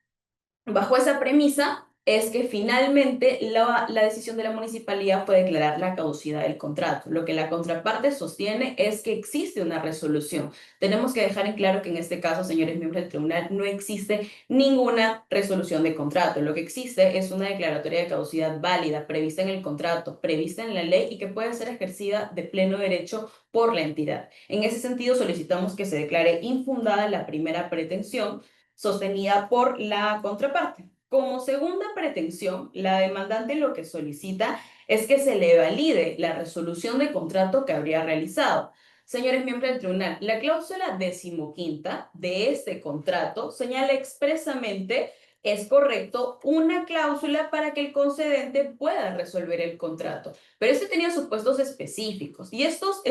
Bajo esa premisa es que finalmente la decisión de la municipalidad fue declarar la caducidad del contrato. Lo que la contraparte sostiene es que existe una resolución. Tenemos que dejar en claro que en este caso, señores miembros del tribunal, no existe ninguna resolución de contrato. Lo que existe es una declaratoria de caducidad válida, prevista en el contrato, prevista en la ley y que puede ser ejercida de pleno derecho por la entidad. En ese sentido, solicitamos que se declare infundada la primera pretensión sostenida por la contraparte. Como segunda pretensión, la demandante lo que solicita es que se le valide la resolución de contrato que habría realizado. Señores miembros del tribunal, la cláusula 15ª de este contrato señala expresamente es correcto una cláusula para que el concedente pueda resolver el contrato, pero este tenía supuestos específicos y estos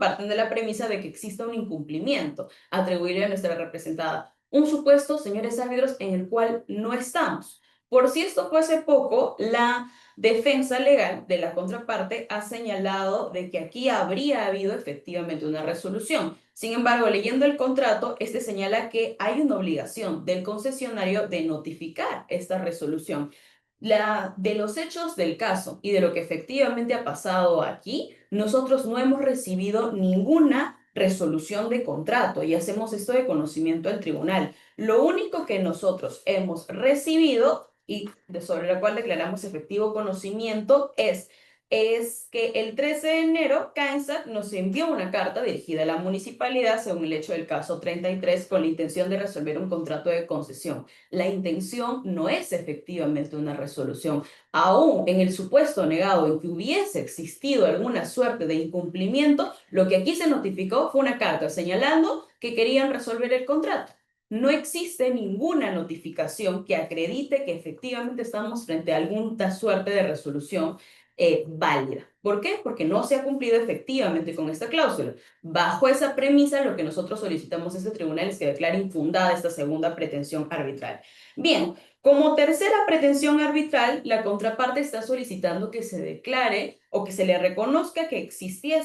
parten de la premisa de que exista un incumplimiento atribuible a nuestra representada. Un supuesto, señores árbitros, en el cual no estamos. Por si esto fuese poco, la defensa legal de la contraparte ha señalado de que aquí habría habido efectivamente una resolución. Sin embargo, leyendo el contrato, este señala que hay una obligación del concesionario de notificar esta resolución. De los hechos del caso y de lo que efectivamente ha pasado aquí, nosotros no hemos recibido ninguna resolución de contrato y hacemos esto de conocimiento al tribunal. Lo único que nosotros hemos recibido y sobre la cual declaramos efectivo conocimiento es que el 13 de enero CAINSA nos envió una carta dirigida a la municipalidad según el hecho del caso 33 con la intención de resolver un contrato de concesión. La intención no es efectivamente una resolución. Aún en el supuesto negado en que hubiese existido alguna suerte de incumplimiento, lo que aquí se notificó fue una carta señalando que querían resolver el contrato. No existe ninguna notificación que acredite que efectivamente estamos frente a alguna suerte de resolución válida. ¿Por qué? Porque no se ha cumplido efectivamente con esta cláusula. Bajo esa premisa, lo que nosotros solicitamos a este tribunal es que declare infundada esta segunda pretensión arbitral. Bien, como tercera pretensión arbitral, la contraparte está solicitando que se declare o que se le reconozca que existió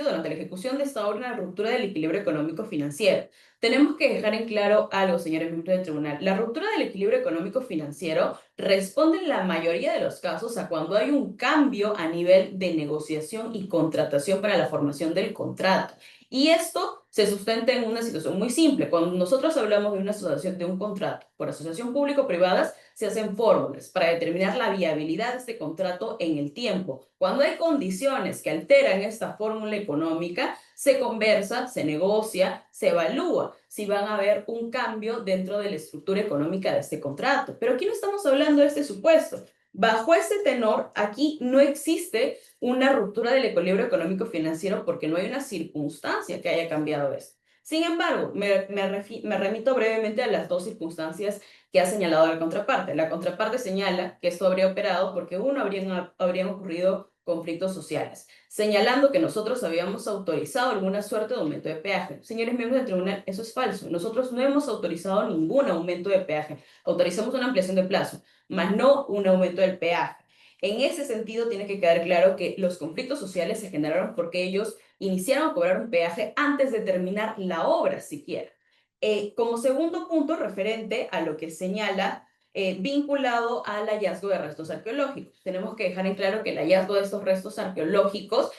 durante la ejecución de esta obra una ruptura del equilibrio económico-financiero. Tenemos que dejar en claro algo, señores miembros del tribunal. La ruptura del equilibrio económico-financiero responde en la mayoría de los casos a cuando hay un cambio a nivel de negociación y contratación para la formación del contrato. Y esto se sustenta en una situación muy simple. Cuando nosotros hablamos de una asociación, de un contrato por asociación público-privadas, se hacen fórmulas para determinar la viabilidad de este contrato en el tiempo. Cuando hay condiciones que alteran esta fórmula económica, se conversa, se negocia, se evalúa si van a haber un cambio dentro de la estructura económica de este contrato. Pero aquí no estamos hablando de este supuesto. Bajo este tenor, aquí no existe una ruptura del equilibrio económico-financiero porque no hay una circunstancia que haya cambiado esto. Sin embargo, me remito brevemente a las dos circunstancias que ha señalado la contraparte. La contraparte señala que esto habría operado porque habrían ocurrido conflictos sociales, señalando que nosotros habíamos autorizado alguna suerte de aumento de peaje. Señores miembros del tribunal, eso es falso. Nosotros no hemos autorizado ningún aumento de peaje. Autorizamos una ampliación de plazo, más no un aumento del peaje. En ese sentido, tiene que quedar claro que los conflictos sociales se generaron porque ellos iniciaron a cobrar un peaje antes de terminar la obra siquiera. Como segundo punto, referente a lo que señala vinculado al hallazgo de restos arqueológicos. Tenemos que dejar en claro que el hallazgo de estos restos arqueológicos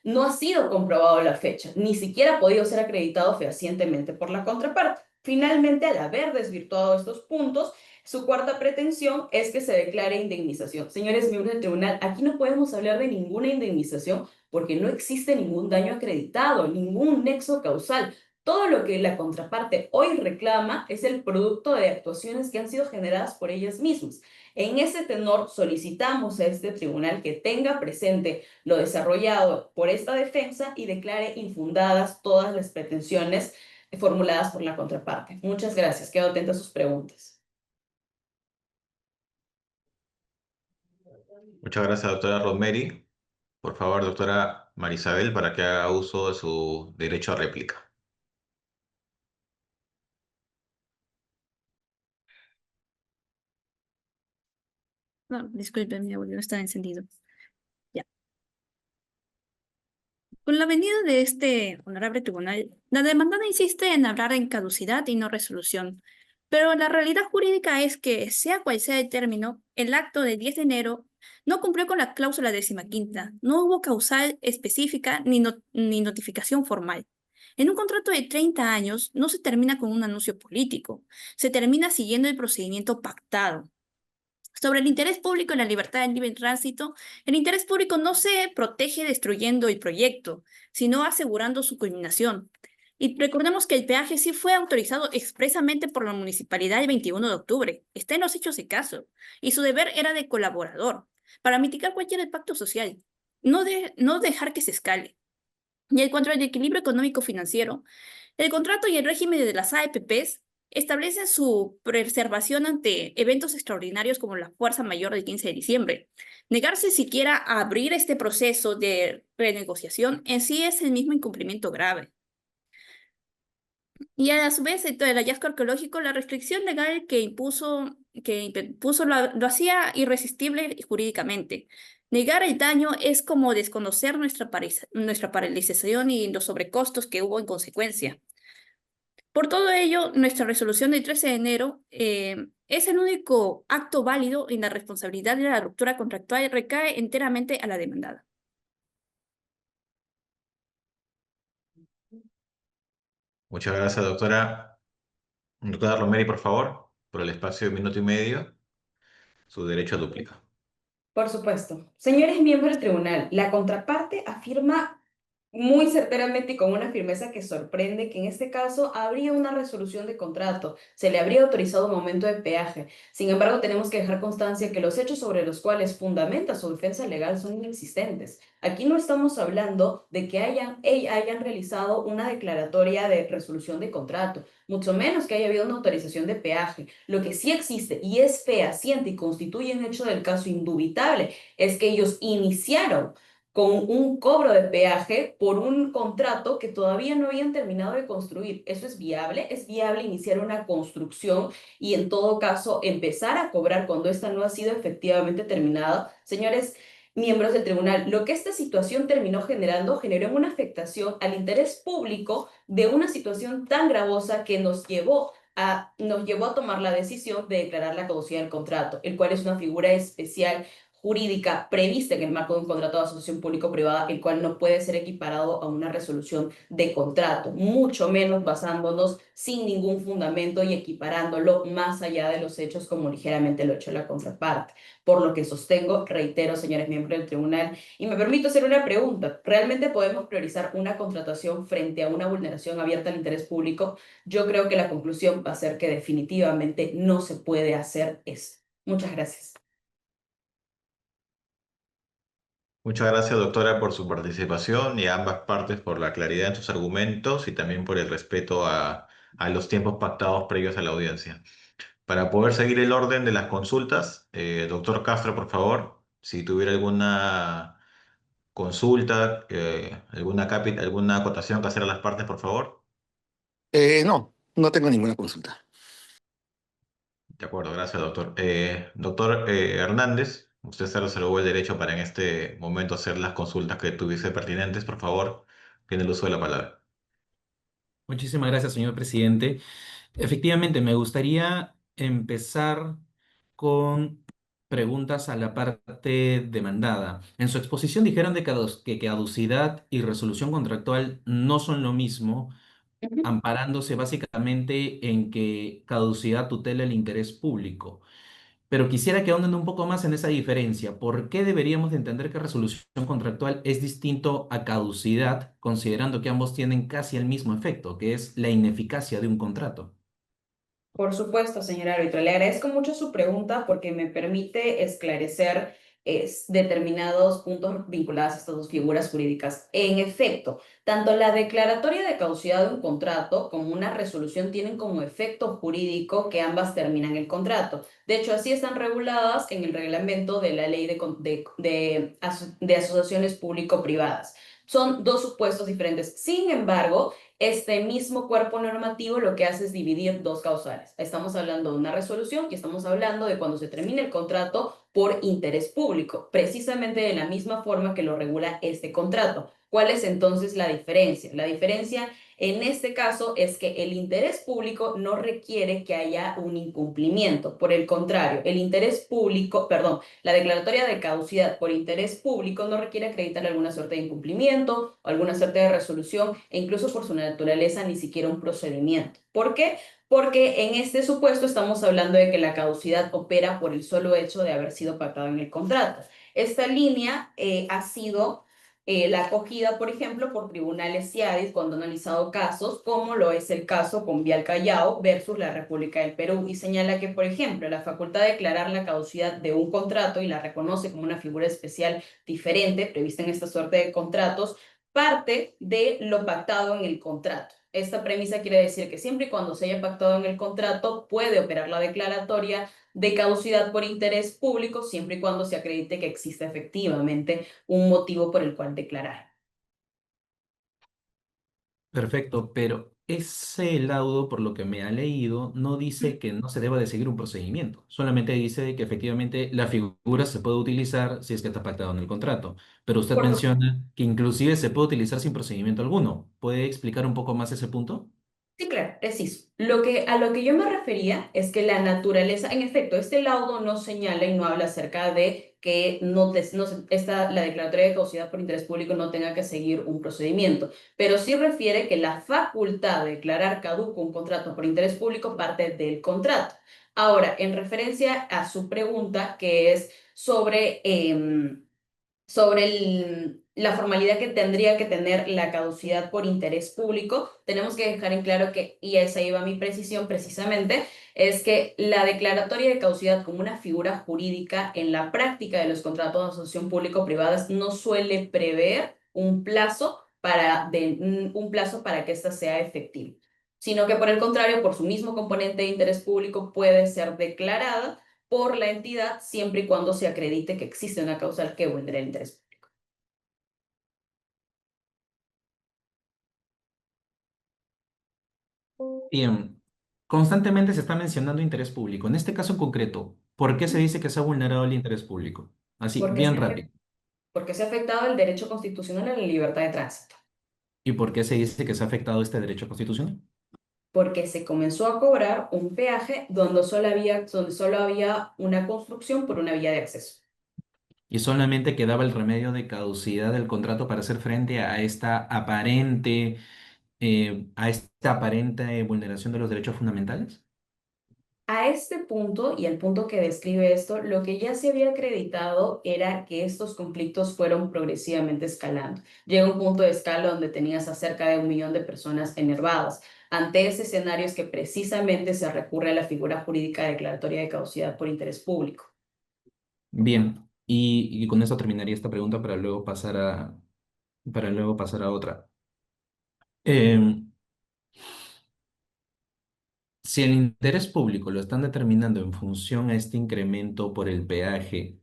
no ha sido comprobado a la fecha, ni siquiera ha podido ser acreditado fehacientemente por la contraparte. Finalmente, al haber desvirtuado estos puntos, su cuarta pretensión es que se declare indemnización. Señores miembros del tribunal, aquí no podemos hablar de ninguna indemnización porque no existe ningún daño acreditado, ningún nexo causal. Todo lo que la contraparte hoy reclama es el producto de actuaciones que han sido generadas por ellas mismas. En ese tenor, solicitamos a este tribunal que tenga presente lo desarrollado por esta defensa y declare infundadas todas las pretensiones formuladas por la contraparte. Muchas gracias. Quedo atenta a sus preguntas. Muchas gracias, doctora Rosemary. Por favor, doctora Marisabel, para que haga uso de su derecho a réplica. No, disculpe, mi audio no estaba encendido. Ya. Con la venida de este honorable tribunal, la demandada insiste en hablar en caducidad y no resolución. Pero la realidad jurídica es que, sea cual sea el término, el acto del 10 de enero no cumplió con la cláusula 15ª. No hubo causal específica ni notificación formal. En un contrato de 30 años no se termina con un anuncio político, se termina siguiendo el procedimiento pactado. Sobre el interés público y la libertad de libre tránsito, el interés público no se protege destruyendo el proyecto, sino asegurando su culminación. Y recordemos que el peaje sí fue autorizado expresamente por la municipalidad el 21 de octubre. Está en los hechos de caso. Y su deber era de colaborador, para mitigar cualquier impacto social. No dejar que se escale. Y en cuanto al equilibrio económico-financiero, el contrato y el régimen de las AEPPs establecen su preservación ante eventos extraordinarios como la fuerza mayor del 15 de diciembre. Negarse siquiera a abrir este proceso de renegociación en sí es el mismo incumplimiento grave. Y a su vez, el hallazgo arqueológico, la restricción legal que impuso lo hacía irresistible jurídicamente. Negar el daño es como desconocer nuestra paralización y los sobrecostos que hubo en consecuencia. Por todo ello, nuestra resolución del 13 de enero es el único acto válido y la responsabilidad de la ruptura contractual recae enteramente a la demandada. Muchas gracias, doctora. Doctora Rosemary, por favor, por el espacio de 1 minuto y medio, su derecho a duplica. Por supuesto. Señores miembros del tribunal, la contraparte afirma muy certeramente y con una firmeza que sorprende que en este caso habría una resolución de contrato, se le habría autorizado un aumento de peaje. Sin embargo, tenemos que dejar constancia que los hechos sobre los cuales fundamenta su defensa legal son inexistentes. Aquí no estamos hablando de que hayan realizado una declaratoria de resolución de contrato, mucho menos que haya habido una autorización de peaje. Lo que sí existe y es fehaciente y constituye un hecho del caso indubitable es que ellos iniciaron con un cobro de peaje por un contrato que todavía no habían terminado de construir. ¿Eso es viable? ¿Es viable iniciar una construcción y en todo caso empezar a cobrar cuando esta no ha sido efectivamente terminada? Señores miembros del tribunal, lo que esta situación generó una afectación al interés público de una situación tan gravosa que nos llevó a tomar la decisión de declarar la caducidad del contrato, el cual es una figura especial jurídica prevista en el marco de un contrato de asociación público-privada, el cual no puede ser equiparado a una resolución de contrato, mucho menos basándonos sin ningún fundamento y equiparándolo más allá de los hechos como ligeramente lo ha hecho la contraparte. Por lo que sostengo, reitero, señores miembros del tribunal, y me permito hacer una pregunta. ¿Realmente podemos priorizar una contratación frente a una vulneración abierta al interés público? Yo creo que la conclusión va a ser que definitivamente no se puede hacer esto. Muchas gracias. Muchas gracias, doctora, por su participación y a ambas partes por la claridad en sus argumentos y también por el respeto a los tiempos pactados previos a la audiencia. Para poder seguir el orden de las consultas, doctor Castro, por favor, si tuviera alguna consulta, alguna acotación que hacer a las partes, por favor. No, no tengo ninguna consulta. De acuerdo, gracias, doctor. Doctor Hernández, usted se reservó el derecho para en este momento hacer las consultas que tuviese pertinentes, por favor. tiene el uso de la palabra. Muchísimas gracias, señor presidente. Efectivamente, me gustaría empezar con preguntas a la parte demandada. En su exposición dijeron que caducidad y resolución contractual no son lo mismo, Ujú. amparándose básicamente en que caducidad tutela el interés público. Pero quisiera que ahonden un poco más en esa diferencia. ¿Por qué deberíamos de entender que resolución contractual es distinto a caducidad, considerando que ambos tienen casi el mismo efecto, que es la ineficacia de un contrato? Por supuesto, señora árbitro. Le agradezco mucho su pregunta porque me permite esclarecer determinados puntos vinculados a estas dos figuras jurídicas. En efecto, tanto la declaratoria de caducidad de un contrato como una resolución tienen como efecto jurídico que ambas terminan el contrato. De hecho, así están reguladas en el reglamento de la ley de asociaciones público-privadas. Son dos supuestos diferentes. Sin embargo, este mismo cuerpo normativo lo que hace es dividir dos causales. Estamos hablando de una resolución y estamos hablando de cuando se termina el contrato por interés público, precisamente de la misma forma que lo regula este contrato. ¿Cuál es entonces la diferencia? La diferencia en este caso es que el interés público no requiere que haya un incumplimiento. Por el contrario, el interés público, perdón, la declaratoria de caducidad por interés público no requiere acreditar alguna suerte de incumplimiento o alguna suerte de resolución e incluso por su naturaleza ni siquiera un procedimiento. ¿Por qué? Porque en este supuesto estamos hablando de que la caducidad opera por el solo hecho de haber sido pactado en el contrato. Esta línea ha sido la acogida, por ejemplo, por tribunales CIADIS cuando han analizado casos, como lo es el caso con Vial Callao versus la República del Perú, y señala que, por ejemplo, la facultad de declarar la caducidad de un contrato y la reconoce como una figura especial diferente prevista en esta suerte de contratos, parte de lo pactado en el contrato. Esta premisa quiere decir que siempre y cuando se haya pactado en el contrato puede operar la declaratoria de caducidad por interés público, siempre y cuando se acredite que existe efectivamente un motivo por el cual declarar. Perfecto, pero ese laudo, por lo que me ha leído, no dice que no se deba de seguir un procedimiento. Solamente dice que efectivamente la figura se puede utilizar si es que está pactado en el contrato. Pero usted Por supuesto. menciona que inclusive se puede utilizar sin procedimiento alguno. ¿Puede explicar un poco más ese punto? Sí, claro, preciso. A lo que yo me refería es que la naturaleza, en efecto, este laudo no señala y no habla acerca de que la declaratoria de caducidad por interés público no tenga que seguir un procedimiento, pero sí refiere que la facultad de declarar caduco un contrato por interés público parte del contrato. Ahora, en referencia a su pregunta, que es sobre la formalidad que tendría que tener la caducidad por interés público, tenemos que dejar en claro que, y esa iba mi precisión precisamente, es que la declaratoria de caducidad como una figura jurídica en la práctica de los contratos de asociación público-privadas no suele prever un plazo para que ésta sea efectiva, sino que por el contrario, por su mismo componente de interés público puede ser declarada por la entidad siempre y cuando se acredite que existe una causal que vulnere el interés. Bien, constantemente se está mencionando interés público. En este caso en concreto, ¿por qué se dice que se ha vulnerado el interés público? Así, Porque bien rápido. porque se ha afectado el derecho constitucional a la libertad de tránsito, ¿Y por qué se dice que se ha afectado este derecho constitucional? porque se comenzó a cobrar un peaje donde solo había una construcción por una vía de acceso. Y solamente quedaba el remedio de caducidad del contrato para hacer frente a esta aparente vulneración de los derechos fundamentales. A este punto y el punto que describe esto, lo que ya se había acreditado era que estos conflictos fueron progresivamente escalando. Llega un punto de escala donde tenías a cerca de 1 millón de personas enervadas. Ante ese escenario es que precisamente se recurre a la figura jurídica declaratoria de caducidad por interés público. Bien, y con eso terminaría esta pregunta para luego pasar a otra. Em, si el interés público lo están determinando en función a este incremento por el peaje,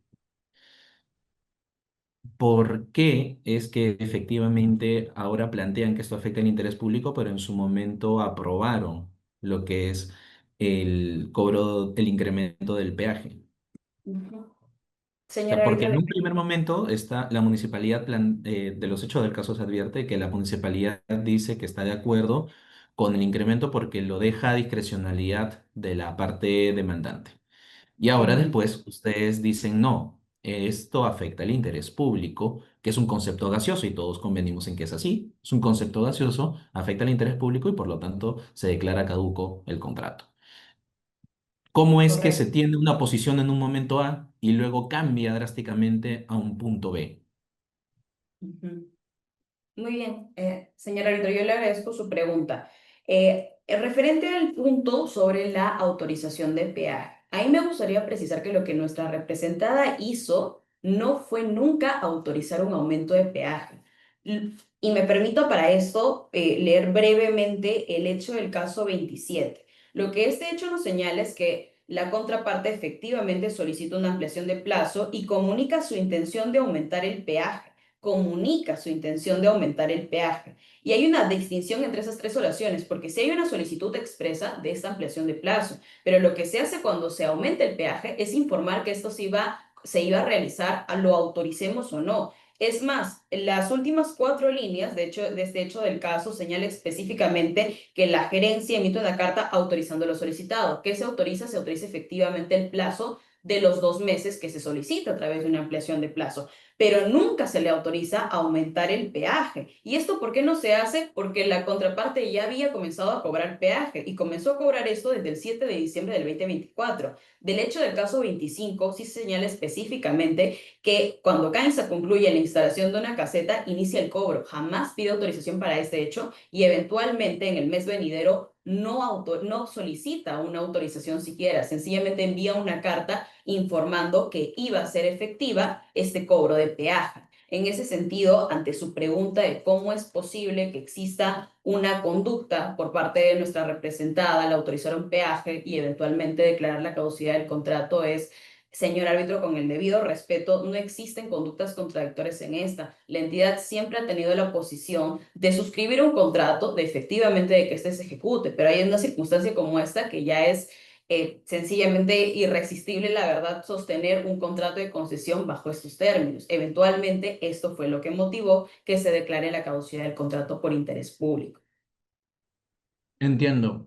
¿por qué es que efectivamente ahora plantean que esto afecta al interés público, pero en su momento aprobaron lo que es el cobro, el incremento del peaje? Ujú. O sea, Señora porque árbitro, en le un primer momento está la municipalidad, de los hechos del caso se advierte que la municipalidad dice que está de acuerdo con el incremento porque lo deja a discrecionalidad de la parte demandante. Y ahora Ujú. después ustedes dicen, no, esto afecta al interés público, que es un concepto gaseoso y todos convenimos en que es así. Es un concepto gaseoso, afecta al interés público y por lo tanto se declara caduco el contrato. ¿Cómo es que se Correcto. tiene una posición en un momento A y luego cambia drásticamente a un punto B? Ujú. Muy bien, señora árbitro, yo le agradezco su pregunta. Referente al punto sobre la autorización de peaje, ahí me gustaría precisar que lo que nuestra representada hizo no fue nunca autorizar un aumento de peaje. Y me permito para esto leer brevemente el hecho del caso 27. Lo que este hecho nos señala es que la contraparte efectivamente solicita una ampliación de plazo y comunica su intención de aumentar el peaje, comunica su intención de aumentar el peaje. Y hay una distinción entre esas tres oraciones, porque si hay una solicitud expresa de esta ampliación de plazo, pero lo que se hace cuando se aumenta el peaje es informar que esto se iba a realizar, lo autoricemos o no. Es más, las últimas cuatro líneas, de hecho, de este hecho del caso, señala específicamente que la gerencia emite una carta autorizando lo solicitado. ¿Qué se autoriza? Se autoriza efectivamente el plazo de los 2 meses que se solicita a través de una ampliación de plazo, pero nunca se le autoriza aumentar el peaje. ¿Y esto por qué no se hace? Porque la contraparte ya había comenzado a cobrar peaje y comenzó a cobrar esto desde el 7 de diciembre del 2024. Del hecho del caso 25, sí se señala específicamente que cuando CAINSA concluye la instalación de una caseta, inicia el cobro. Jamás pide autorización para este hecho y eventualmente en el mes venidero no solicita una autorización siquiera, sencillamente envía una carta informando que iba a ser efectiva este cobro de peaje. En ese sentido, ante su pregunta de cómo es posible que exista una conducta por parte de nuestra representada al autorizar un peaje y eventualmente declarar la caducidad del contrato, es: señor árbitro, con el debido respeto, no existen conductas contradictorias en esta. La entidad siempre ha tenido la posición de suscribir un contrato, de efectivamente de que éste se ejecute, pero hay una circunstancia como esta que ya es sencillamente irresistible, la verdad, sostener un contrato de concesión bajo estos términos. Eventualmente, esto fue lo que motivó que se declare la caducidad del contrato por interés público. Entiendo.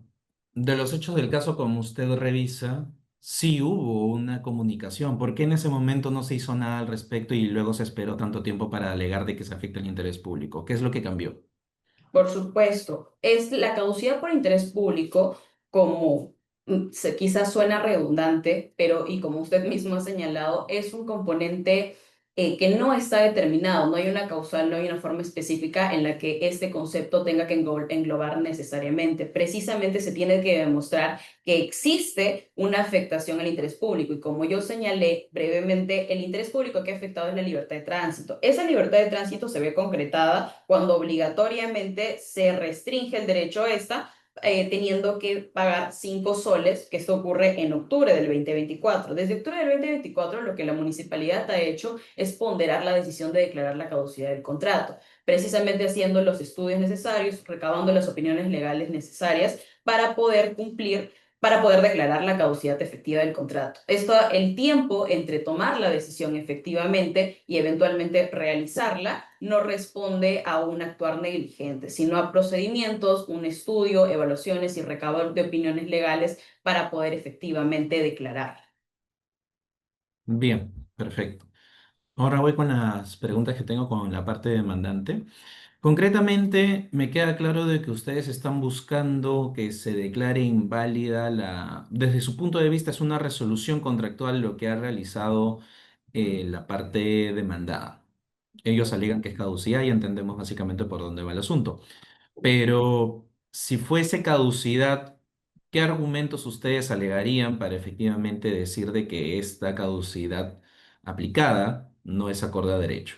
De los hechos del caso, como usted revisa, sí hubo una comunicación. ¿Por qué en ese momento no se hizo nada al respecto y luego se esperó tanto tiempo para alegar de que se afecta el interés público? ¿Qué es lo que cambió? Por supuesto, es la caducidad por interés público, como quizás suena redundante, pero y como usted mismo ha señalado, es un componente que no está determinado, no hay una causal, no hay una forma específica en la que este concepto tenga que englobar necesariamente. Precisamente se tiene que demostrar que existe una afectación al interés público y como yo señalé brevemente, el interés público que ha afectado es la libertad de tránsito. Esa libertad de tránsito se ve concretada cuando obligatoriamente se restringe el derecho a esta, teniendo que pagar 5 soles, que esto ocurre en octubre del 2024. Desde octubre del 2024 lo que la municipalidad ha hecho es ponderar la decisión de declarar la caducidad del contrato, precisamente haciendo los estudios necesarios, recabando las opiniones legales necesarias para poder cumplir, para poder declarar la caducidad efectiva del contrato. Esto, el tiempo entre tomar la decisión efectivamente y eventualmente realizarla, no responde a un actuar negligente, sino a procedimientos, un estudio, evaluaciones y recabo de opiniones legales para poder efectivamente declararla. Bien, perfecto. Ahora voy con las preguntas que tengo con la parte demandante. Concretamente, me queda claro de que ustedes están buscando que se declare inválida desde su punto de vista es una resolución contractual lo que ha realizado la parte demandada. Ellos alegan que es caducidad y entendemos básicamente por dónde va el asunto. Pero si fuese caducidad, ¿qué argumentos ustedes alegarían para efectivamente decir de que esta caducidad aplicada no es acorde a derecho?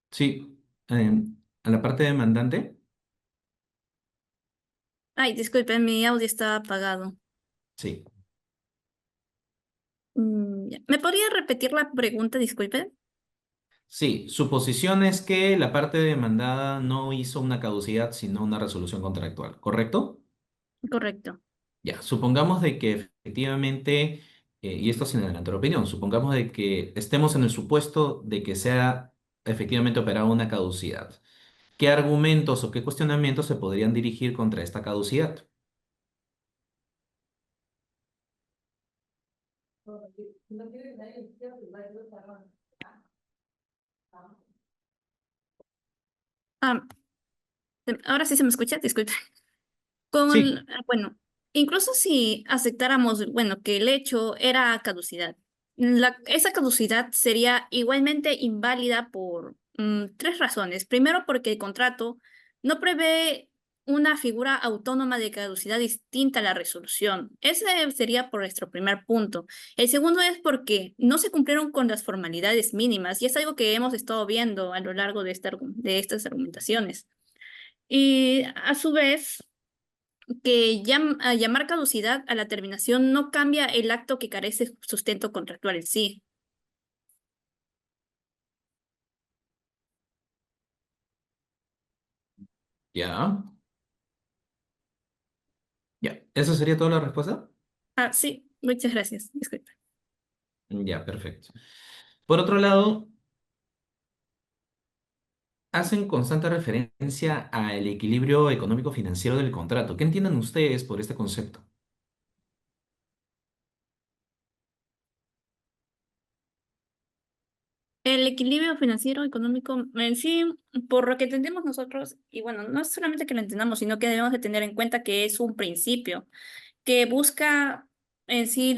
Sí, a la parte demandante, Ay, disculpen, mi audio está apagado. sí. Ya. ¿Me podría repetir la pregunta, disculpen? Sí, su posición es que la parte demandada no hizo una caducidad, sino una resolución contractual, ¿correcto? Correcto. Ya, supongamos de que efectivamente, y esto sin adelantar opinión, supongamos de que estemos en el supuesto de que sea efectivamente operada una caducidad. ¿Qué argumentos o qué cuestionamientos se podrían dirigir contra esta caducidad? Ah, ahora sí se me escucha, disculpe. Sí. Bueno, incluso si aceptáramos, bueno, que el hecho era caducidad, esa caducidad sería igualmente inválida por tres razones. Primero, porque el contrato no prevé una figura autónoma de caducidad distinta a la resolución. Ese sería por nuestro primer punto. El segundo es porque no se cumplieron con las formalidades mínimas y es algo que hemos estado viendo a lo largo de, de estas argumentaciones. Y a su vez que llamar caducidad a la terminación no cambia el acto que carece sustento contractual en sí. Ya, ya. ¿Esa sería toda la respuesta? Ah, sí, muchas gracias. Disculpa. Ya, perfecto. Por otro lado, hacen constante referencia al equilibrio económico-financiero del contrato. ¿Qué entienden ustedes por este concepto? El equilibrio financiero, económico, en sí, por lo que entendemos nosotros, y bueno, no es solamente que lo entendamos, sino que debemos de tener en cuenta que es un principio que busca en sí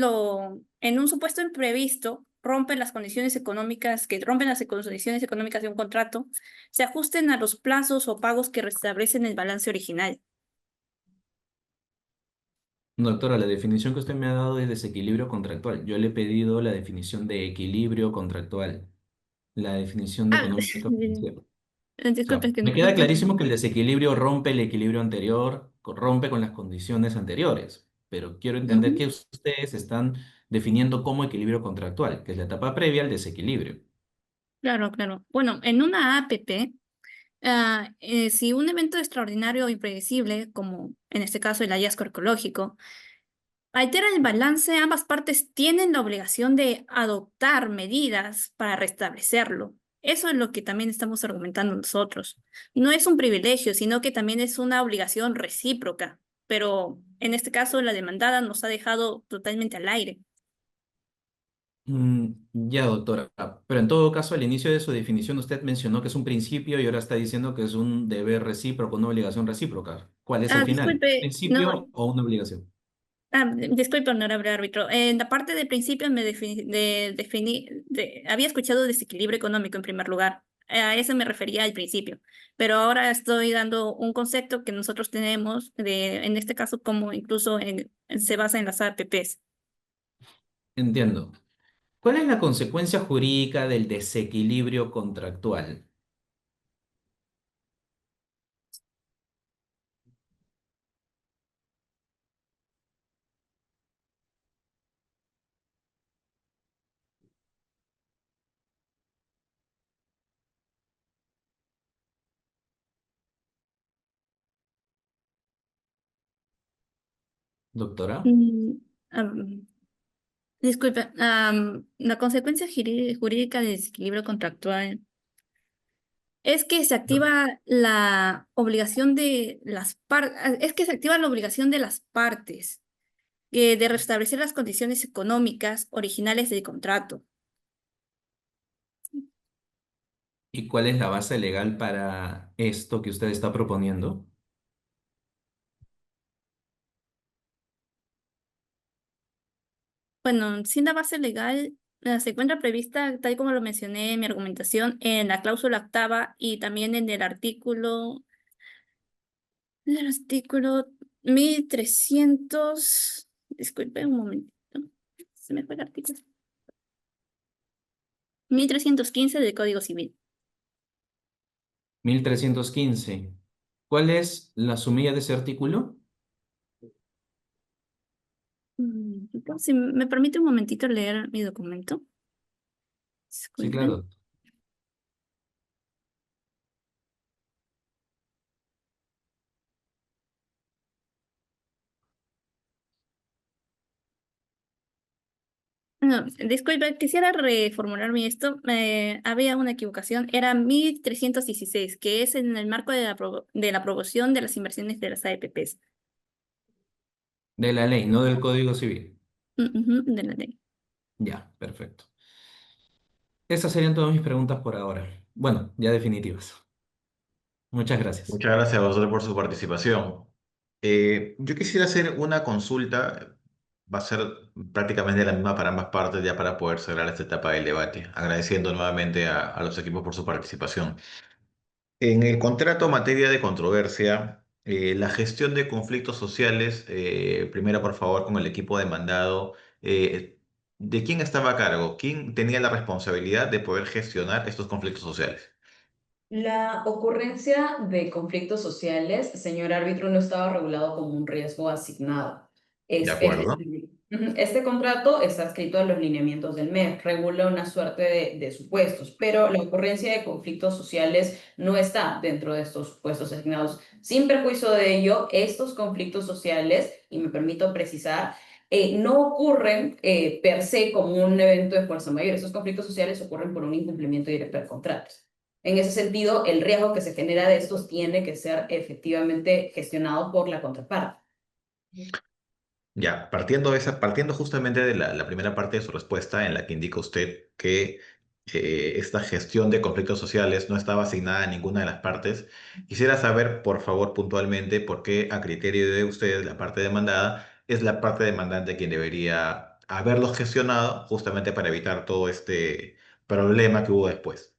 en un supuesto imprevisto, rompen las condiciones económicas, que rompen las condiciones económicas de un contrato, se ajusten a los plazos o pagos que restablecen el balance original. Doctora, la definición que usted me ha dado es desequilibrio contractual. Yo le he pedido la definición de equilibrio contractual, la definición de Ah, económico financiero. O sea, disculpe, es que me no queda tengo. clarísimo que el desequilibrio rompe el equilibrio anterior, rompe con las condiciones anteriores, pero quiero entender que Ujú. ustedes están definiendo como equilibrio contractual, que es la etapa previa al desequilibrio. Claro, claro. Bueno, en una APP, si un evento extraordinario o impredecible, como en este caso el hallazgo arqueológico, altera el balance, ambas partes tienen la obligación de adoptar medidas para restablecerlo. Eso es lo que también estamos argumentando nosotros. No es un privilegio, sino que también es una obligación recíproca, pero en este caso la demandada nos ha dejado totalmente al aire. Ya, doctora. Pero en todo caso, al inicio de su definición usted mencionó que es un principio y ahora está diciendo que es un deber recíproco, una obligación recíproca. ¿Cuál es el final? Disculpe, no, ¿Principio o una obligación? disculpe, honorable árbitro. En la parte de principios había escuchado desequilibrio económico en primer lugar. A eso me refería al principio. Pero ahora estoy dando un concepto que nosotros tenemos, en este caso, como incluso se basa en las APPs. Entiendo. ¿Cuál es la consecuencia jurídica del desequilibrio contractual? Doctora. Mm, am, disculpe, la consecuencia jurídica del desequilibrio contractual es que se activa la obligación de las partes, es que se activa la obligación de las partes de restablecer las condiciones económicas originales del contrato. ¿Y cuál es la base legal para esto que usted está proponiendo? Bueno, sin la base legal, se encuentra prevista, tal como lo mencioné en mi argumentación, en la cláusula octava y también en el artículo 1300, disculpe un momentito, se me fue el artículo, 1315 del Código Civil. 1315. ¿Cuál es la sumilla de ese artículo? Si me permite un momentito leer mi documento. Sí, Disculpen. claro. No, disculpa, quisiera reformularme esto. Había una equivocación. Era 1316, que es en el marco de de la aprobación de las inversiones de las AEPPs. De la ley, no del Código Civil. Ujú, de la ley. Ya, perfecto. Esas serían todas mis preguntas por ahora. Bueno, ya definitivas. Muchas gracias. Muchas gracias a vosotros por su participación. Yo quisiera hacer una consulta, va a ser prácticamente la misma para ambas partes, ya para poder cerrar esta etapa del debate, agradeciendo nuevamente a los equipos por su participación. En el contrato materia de controversia, la gestión de conflictos sociales, primero por favor con el equipo demandado, ¿de quién estaba a cargo? ¿Quién tenía la responsabilidad de poder gestionar estos conflictos sociales? La ocurrencia de conflictos sociales, señor árbitro, no estaba regulado como un riesgo asignado. ¿De Es acuerdo? decir, este contrato está escrito en los lineamientos del MEC, regula una suerte de supuestos, pero la ocurrencia de conflictos sociales no está dentro de estos supuestos asignados. Sin perjuicio de ello, estos conflictos sociales, y me permito precisar, no ocurren per se como un evento de fuerza mayor. Estos conflictos sociales ocurren por un incumplimiento directo del contrato. En ese sentido, el riesgo que se genera de estos tiene que ser efectivamente gestionado por la contraparte. Ya, partiendo justamente de la primera parte de su respuesta, en la que indica usted que esta gestión de conflictos sociales no estaba asignada a ninguna de las partes, quisiera saber, por favor, puntualmente, por qué, a criterio de usted, la parte demandada, es la parte demandante quien debería haberlos gestionado justamente para evitar todo este problema que hubo después.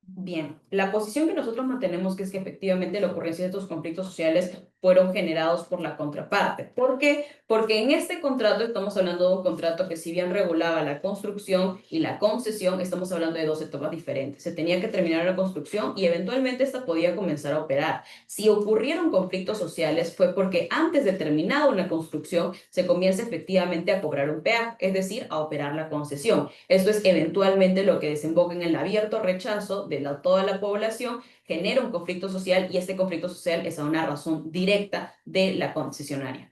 Bien, la posición que nosotros mantenemos que es que efectivamente la ocurrencia de estos conflictos sociales fueron generados por la contraparte. ¿Por qué? Porque en este contrato estamos hablando de un contrato que si bien regulaba la construcción y la concesión, estamos hablando de dos etapas diferentes. Se tenía que terminar la construcción y eventualmente esta podía comenzar a operar. Si ocurrieron conflictos sociales fue porque antes de terminar una construcción se comienza efectivamente a cobrar un peaje, es decir, a operar la concesión. Esto es eventualmente lo que desemboca en el abierto rechazo de toda la población, genera un conflicto social y este conflicto social es a una razón directa de la concesionaria.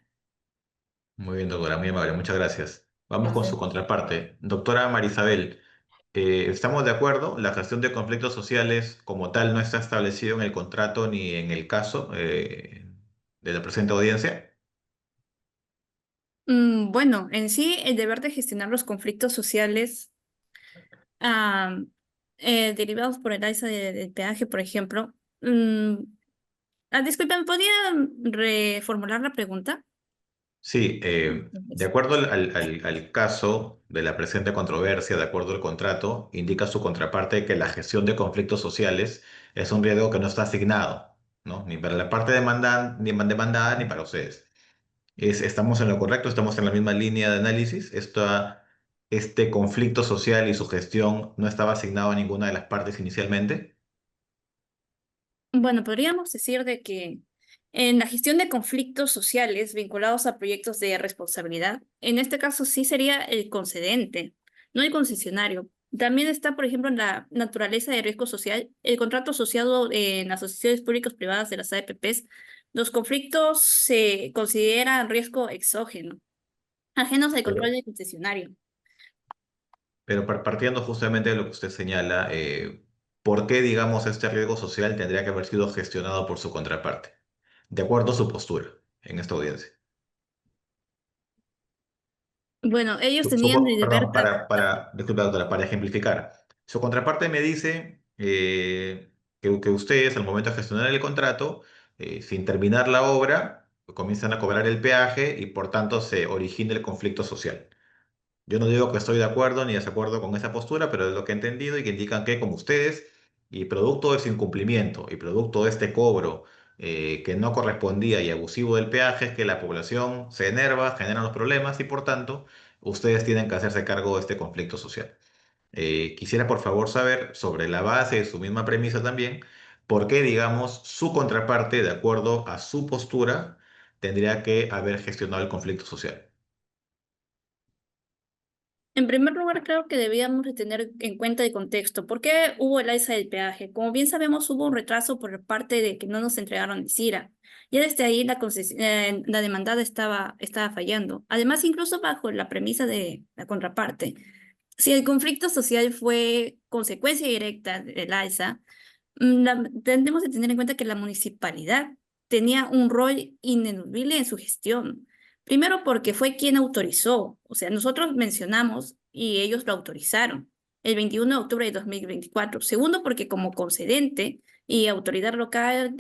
Muy bien, doctora, muy amable, muchas gracias. Vamos con su Entonces, contraparte. Doctora Marisabel. ¿Estamos de acuerdo? La gestión de conflictos sociales como tal no está establecido en el contrato ni en el caso de la presente audiencia. Bueno, en sí, el deber de gestionar los conflictos sociales ah, derivados por el alza del peaje, por ejemplo. Disculpen, ¿podría reformular la pregunta? Sí, de acuerdo al caso de la presente controversia, de acuerdo al contrato, indica su contraparte que la gestión de conflictos sociales es un riesgo que no está asignado, ¿no? Ni para la parte demandada ni para ustedes. Estamos en lo correcto, estamos en la misma línea de análisis. Este conflicto social y su gestión no estaba asignado a ninguna de las partes inicialmente. Bueno, podríamos decir de que en la gestión de conflictos sociales vinculados a proyectos de responsabilidad, en este caso sí sería el concedente, no el concesionario. También está, por ejemplo, en la naturaleza de riesgo social, el contrato asociado en asociaciones públicas privadas de las AEPPs. Los conflictos se consideran riesgo exógeno, ajenos al control Pero, del concesionario. pero partiendo justamente de lo que usted señala, ¿por qué, digamos, este riesgo social tendría que haber sido gestionado por su contraparte? De acuerdo a su postura en esta audiencia. Bueno, ellos tenían el deber. Perdón, disculpa, doctora, para ejemplificar. Su contraparte me dice que ustedes, al momento de gestionar el contrato, sin terminar la obra, comienzan a cobrar el peaje y por tanto se origina el conflicto social. Yo no digo que estoy de acuerdo ni desacuerdo con esa postura, pero es lo que he entendido y que indican que como ustedes, y producto de ese incumplimiento y producto de este cobro que no correspondía y abusivo del peaje, es que la población se enerva, genera los problemas y por tanto ustedes tienen que hacerse cargo de este conflicto social. Quisiera por favor saber, sobre la base de su misma premisa también, por qué, digamos, su contraparte, de acuerdo a su postura, tendría que haber gestionado el conflicto social. En primer lugar, creo que debíamos de tener en cuenta el contexto. ¿Por qué hubo el alza del peaje? Como bien sabemos, hubo un retraso por parte de que no nos entregaron el CIRA. Ya desde ahí la demandada estaba fallando. Además, incluso bajo la premisa de la contraparte, si el conflicto social fue consecuencia directa del alza, tendremos que tener en cuenta que la municipalidad tenía un rol ineludible en su gestión. Primero porque fue quien autorizó, o sea, nosotros mencionamos y ellos lo autorizaron el 21 de octubre de 2024. Segundo porque como concedente y autoridad local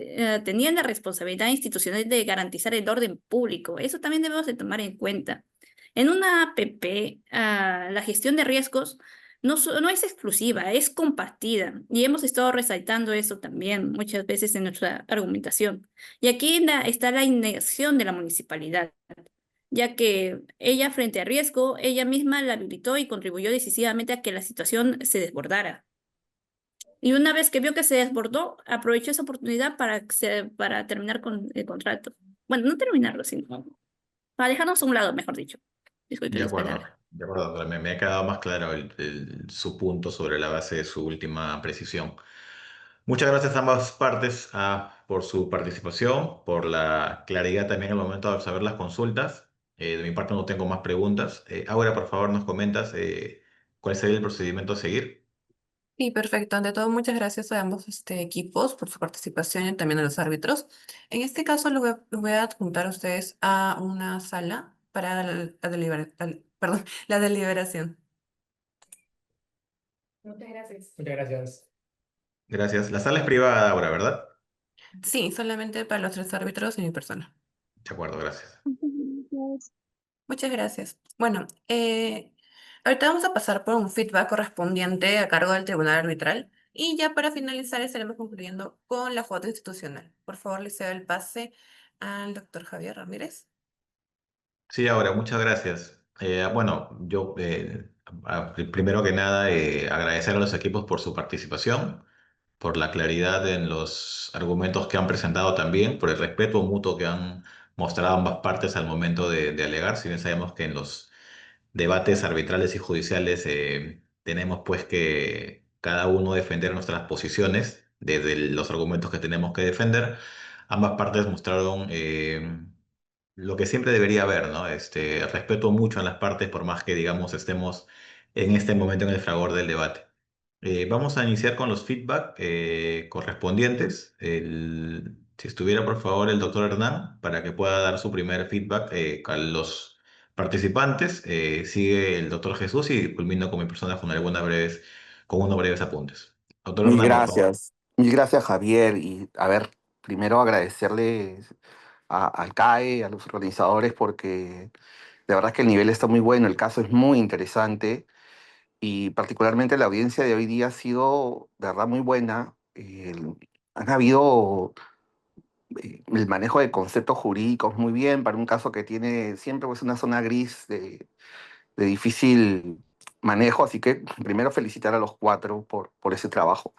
tenían la responsabilidad institucional de garantizar el orden público. Eso también debemos de tomar en cuenta. En una APP, la gestión de riesgos no es exclusiva, es compartida. Y hemos estado resaltando eso también muchas veces en nuestra argumentación. Y aquí está la inacción de la municipalidad, ya que ella frente a riesgo, ella misma la habilitó y contribuyó decisivamente a que la situación se desbordara. Y una vez que vio que se desbordó, aprovechó esa oportunidad para terminar con el contrato. Bueno, no terminarlo, sino para dejarnos a un lado, mejor dicho. Disculpen las palabras. De acuerdo, doctora. Me ha quedado más claro su punto sobre la base de su última precisión. Muchas gracias a ambas partes por su participación, por la claridad también al momento de saber las consultas. De mi parte no tengo más preguntas. Ahora, por favor, nos comentas cuál sería el procedimiento a seguir. Sí, perfecto. Ante todo, muchas gracias a ambos equipos por su participación y también a los árbitros. En este caso, los voy a adjuntar a ustedes a una sala para perdón, la deliberación. Muchas gracias. Muchas gracias. Gracias. La sala es privada ahora, ¿verdad? Sí, solamente para los tres árbitros y mi persona. De acuerdo, gracias. Muchas gracias. Bueno, ahorita vamos a pasar por un feedback correspondiente a cargo del tribunal arbitral y ya para finalizar estaremos concluyendo con la foto institucional. Por favor, le cedo el pase al doctor Javier Ramírez. Sí, ahora, muchas gracias. Bueno, yo primero que nada agradecer a los equipos por su participación, por la claridad en los argumentos que han presentado también, por el respeto mutuo que han mostrado ambas partes al momento de alegar. Si bien sabemos que en los debates arbitrales y judiciales tenemos pues que cada uno defender nuestras posiciones desde los argumentos que tenemos que defender, ambas partes mostraron lo que siempre debería haber, ¿no? Respeto mucho a las partes, por más que, digamos, estemos en este momento en el fragor del debate. Vamos a iniciar con los feedback correspondientes. Si estuviera, por favor, el doctor Hernán, para que pueda dar su primer feedback a los participantes. Sigue el doctor Jesús y culmino con mi persona con unos breves apuntes. Doctor Mil Hernán, por favor. gracias. Mil gracias, Javier. Y a ver, primero agradecerle al CAE, a los organizadores, porque de verdad que el nivel está muy bueno, el caso es muy interesante y particularmente la audiencia de hoy día ha sido de verdad muy buena. Han habido el manejo de conceptos jurídicos muy bien para un caso que tiene siempre pues, una zona gris de difícil manejo, así que primero felicitar a los cuatro por ese trabajo.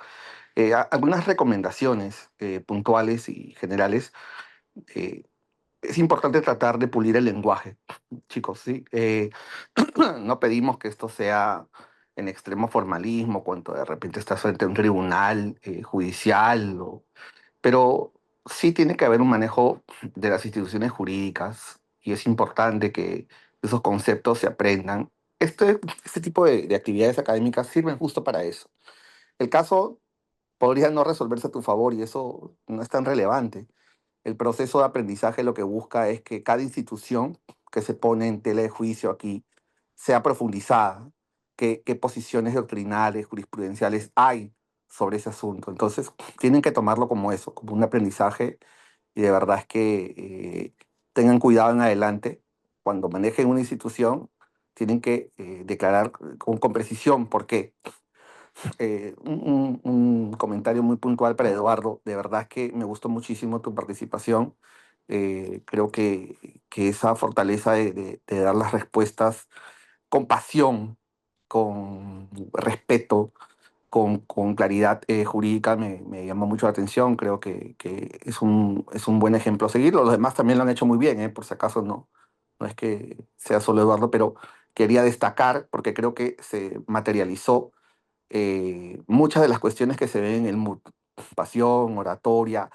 Algunas recomendaciones puntuales y generales. eh, es importante tratar de pulir el lenguaje, chicos, ¿sí? No pedimos que esto sea en extremo formalismo, cuando de repente estás frente a un tribunal judicial, pero sí tiene que haber un manejo de las instituciones jurídicas y es importante que esos conceptos se aprendan. Este tipo de actividades académicas sirven justo para eso. El caso podría no resolverse a tu favor y eso no es tan relevante. El proceso de aprendizaje lo que busca es que cada institución que se pone en tela de juicio aquí sea profundizada, qué posiciones doctrinales, jurisprudenciales hay sobre ese asunto. Entonces, tienen que tomarlo como eso, como un aprendizaje y de verdad es que tengan cuidado en adelante. Cuando manejen una institución, tienen que declarar con precisión por qué. Un comentario muy puntual para Eduardo. De verdad que me gustó muchísimo tu participación. Creo que esa fortaleza de dar las respuestas con pasión, con respeto, con claridad jurídica me llamó mucho la atención. Creo que es un buen ejemplo a seguirlo. Los demás también lo han hecho muy bien, por si acaso no es que sea solo Eduardo, pero quería destacar, porque creo que se materializó muchas de las cuestiones que se ven en el MUT: pasión, oratoria,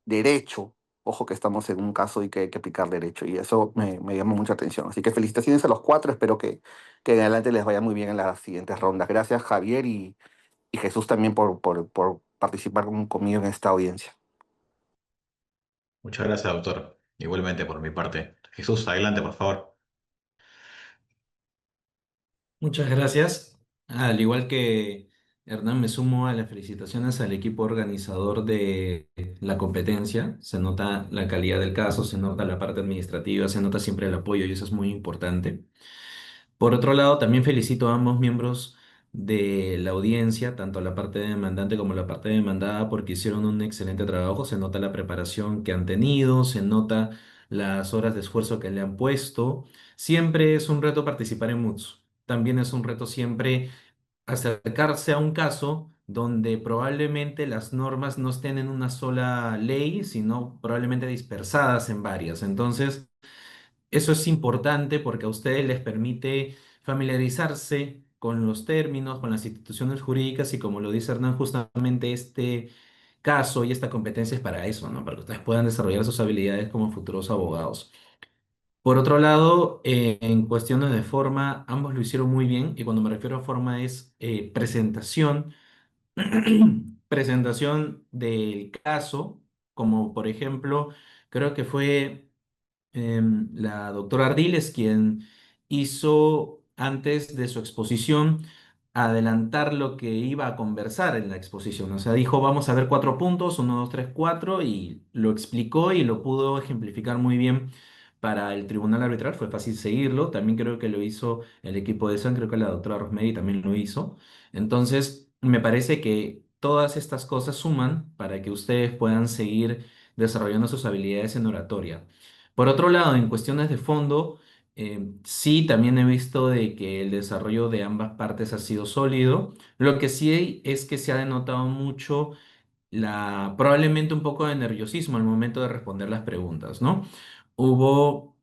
derecho. Ojo que estamos en un caso y que hay que aplicar derecho, y eso me llama mucha atención. Así que felicitaciones a los cuatro, espero que en adelante les vaya muy bien en las siguientes rondas. Gracias, Javier, y Jesús también por participar conmigo en esta audiencia. Muchas gracias, doctor. Igualmente por mi parte. Jesús, adelante, por favor. Muchas gracias. Al igual que Hernán, me sumo a las felicitaciones al equipo organizador de la competencia. Se nota la calidad del caso, se nota la parte administrativa, se nota siempre el apoyo y eso es muy importante. Por otro lado, también felicito a ambos miembros de la audiencia, tanto la parte demandante como la parte demandada, porque hicieron un excelente trabajo. Se nota la preparación que han tenido, se nota las horas de esfuerzo que le han puesto. Siempre es un reto participar en MUTS. También es un reto siempre acercarse a un caso donde probablemente las normas no estén en una sola ley, sino probablemente dispersadas en varias. Entonces, eso es importante porque a ustedes les permite familiarizarse con los términos, con las instituciones jurídicas y, como lo dice Hernán, justamente este caso y esta competencia es para eso, ¿no? Para que ustedes puedan desarrollar sus habilidades como futuros abogados. Por otro lado, en cuestiones de forma, ambos lo hicieron muy bien, y cuando me refiero a forma es presentación, presentación del caso, como por ejemplo, creo que fue la doctora Ardiles quien hizo antes de su exposición adelantar lo que iba a conversar en la exposición. O sea, dijo, vamos a ver 4 puntos, 1, 2, 3, 4, y lo explicó y lo pudo ejemplificar muy bien para el tribunal arbitral. Fue fácil seguirlo. También creo que lo hizo el equipo de SAN, creo que la doctora Rosmeri también lo hizo. Entonces, me parece que todas estas cosas suman para que ustedes puedan seguir desarrollando sus habilidades en oratoria. Por otro lado, en cuestiones de fondo, sí, también he visto de que el desarrollo de ambas partes ha sido sólido. Lo que sí es que se ha denotado mucho probablemente un poco de nerviosismo al momento de responder las preguntas, ¿no? Hubo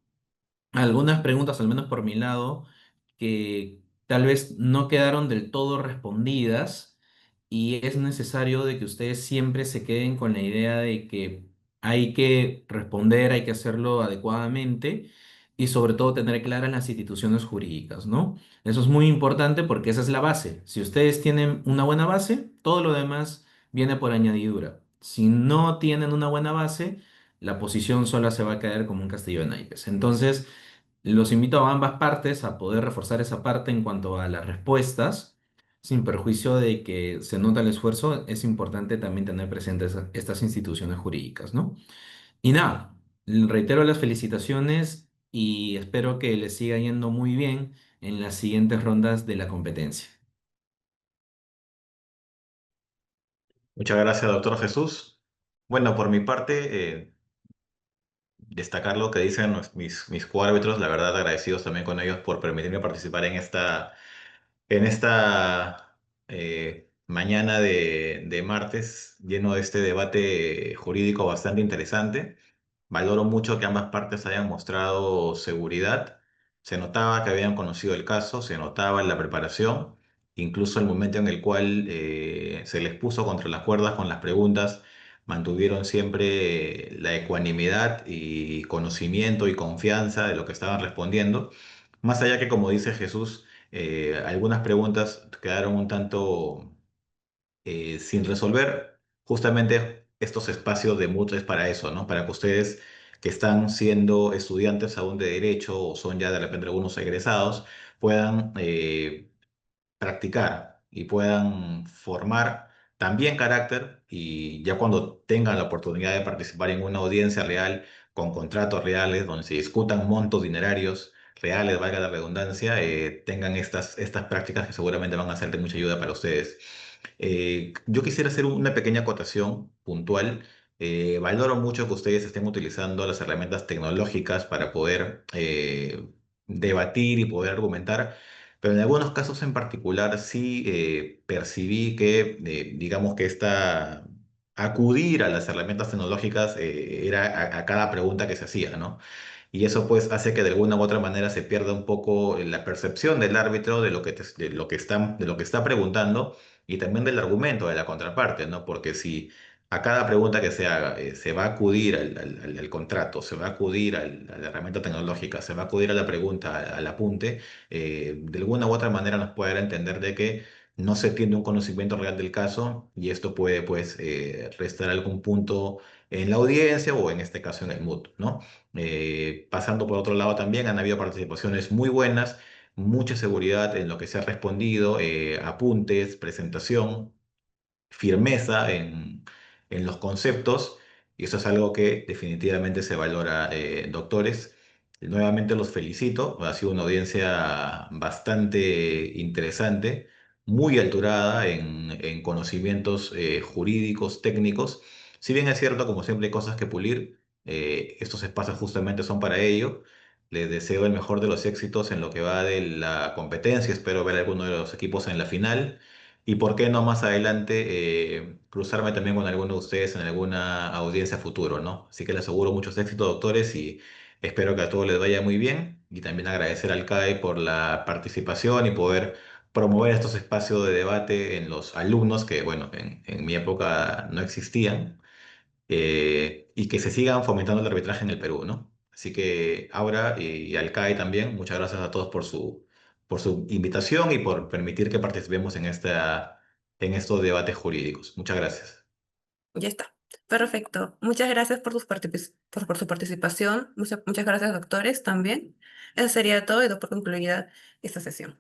algunas preguntas, al menos por mi lado, que tal vez no quedaron del todo respondidas, y es necesario de que ustedes siempre se queden con la idea de que hay que responder, hay que hacerlo adecuadamente y sobre todo tener claras las instituciones jurídicas, ¿no? Eso es muy importante porque esa es la base. Si ustedes tienen una buena base, todo lo demás viene por añadidura. Si no tienen una buena base, la posición sola se va a caer como un castillo de naipes. Entonces, los invito a ambas partes a poder reforzar esa parte en cuanto a las respuestas, sin perjuicio de que se nota el esfuerzo. Es importante también tener presentes estas instituciones jurídicas, ¿no? Y nada, reitero las felicitaciones y espero que les siga yendo muy bien en las siguientes rondas de la competencia. Muchas gracias, doctor Jesús. Bueno, por mi parte, destacar lo que dicen mis coárbitros, la verdad agradecidos también con ellos por permitirme participar en esta mañana de martes, lleno de este debate jurídico bastante interesante. Valoro mucho que ambas partes hayan mostrado seguridad. Se notaba que habían conocido el caso, se notaba en la preparación, incluso el momento en el cual se les puso contra las cuerdas con las preguntas, mantuvieron siempre la ecuanimidad y conocimiento y confianza de lo que estaban respondiendo. Más allá que, como dice Jesús, algunas preguntas quedaron un tanto sin resolver. Justamente estos espacios de MUT es para eso, ¿no? Para que ustedes que están siendo estudiantes aún de derecho o son ya de repente algunos egresados puedan practicar y puedan formar también carácter, y ya cuando tengan la oportunidad de participar en una audiencia real con contratos reales donde se discutan montos dinerarios reales, valga la redundancia, tengan estas prácticas que seguramente van a ser de mucha ayuda para ustedes. Yo quisiera hacer una pequeña acotación puntual. Valoro mucho que ustedes estén utilizando las herramientas tecnológicas para poder debatir y poder argumentar, pero en algunos casos en particular sí percibí que, digamos que acudir a las herramientas tecnológicas era a cada pregunta que se hacía, ¿no? y eso pues hace que de alguna u otra manera se pierda un poco la percepción del árbitro de lo que, de lo que está preguntando y también del argumento de la contraparte, ¿no? Porque si a cada pregunta que se haga se va a acudir al contrato, se va a acudir a la herramienta tecnológica, se va a acudir a la pregunta, al apunte, de alguna u otra manera nos puede dar a entender de que no se tiene un conocimiento real del caso y esto puede pues restar algún punto en la audiencia o en este caso en el mood, ¿no? Pasando por otro lado también han habido participaciones muy buenas, mucha seguridad en lo que se ha respondido, apuntes, presentación, firmeza en los conceptos, y eso es algo que definitivamente se valora, doctores. Nuevamente los felicito, ha sido una audiencia bastante interesante, muy alturada en conocimientos jurídicos, técnicos. Si bien es cierto, como siempre hay cosas que pulir, estos espacios justamente son para ello. Les deseo el mejor de los éxitos en lo que va de la competencia. Espero ver a alguno de los equipos en la final. Y por qué no más adelante cruzarme también con alguno de ustedes en alguna audiencia futuro, ¿no? Así que les aseguro muchos éxitos, doctores, y espero que a todos les vaya muy bien. Y también agradecer al CAE por la participación y poder promover estos espacios de debate en los alumnos que, bueno, en mi época no existían, y que se sigan fomentando el arbitraje en el Perú, ¿no? Así que ahora y al CAE también, muchas gracias a todos por su invitación y por permitir que participemos en estos debates jurídicos. Muchas gracias. Ya está. Perfecto. Muchas gracias por, por su participación. Muchas gracias, doctores, también. Eso sería todo y doy por concluida esta sesión.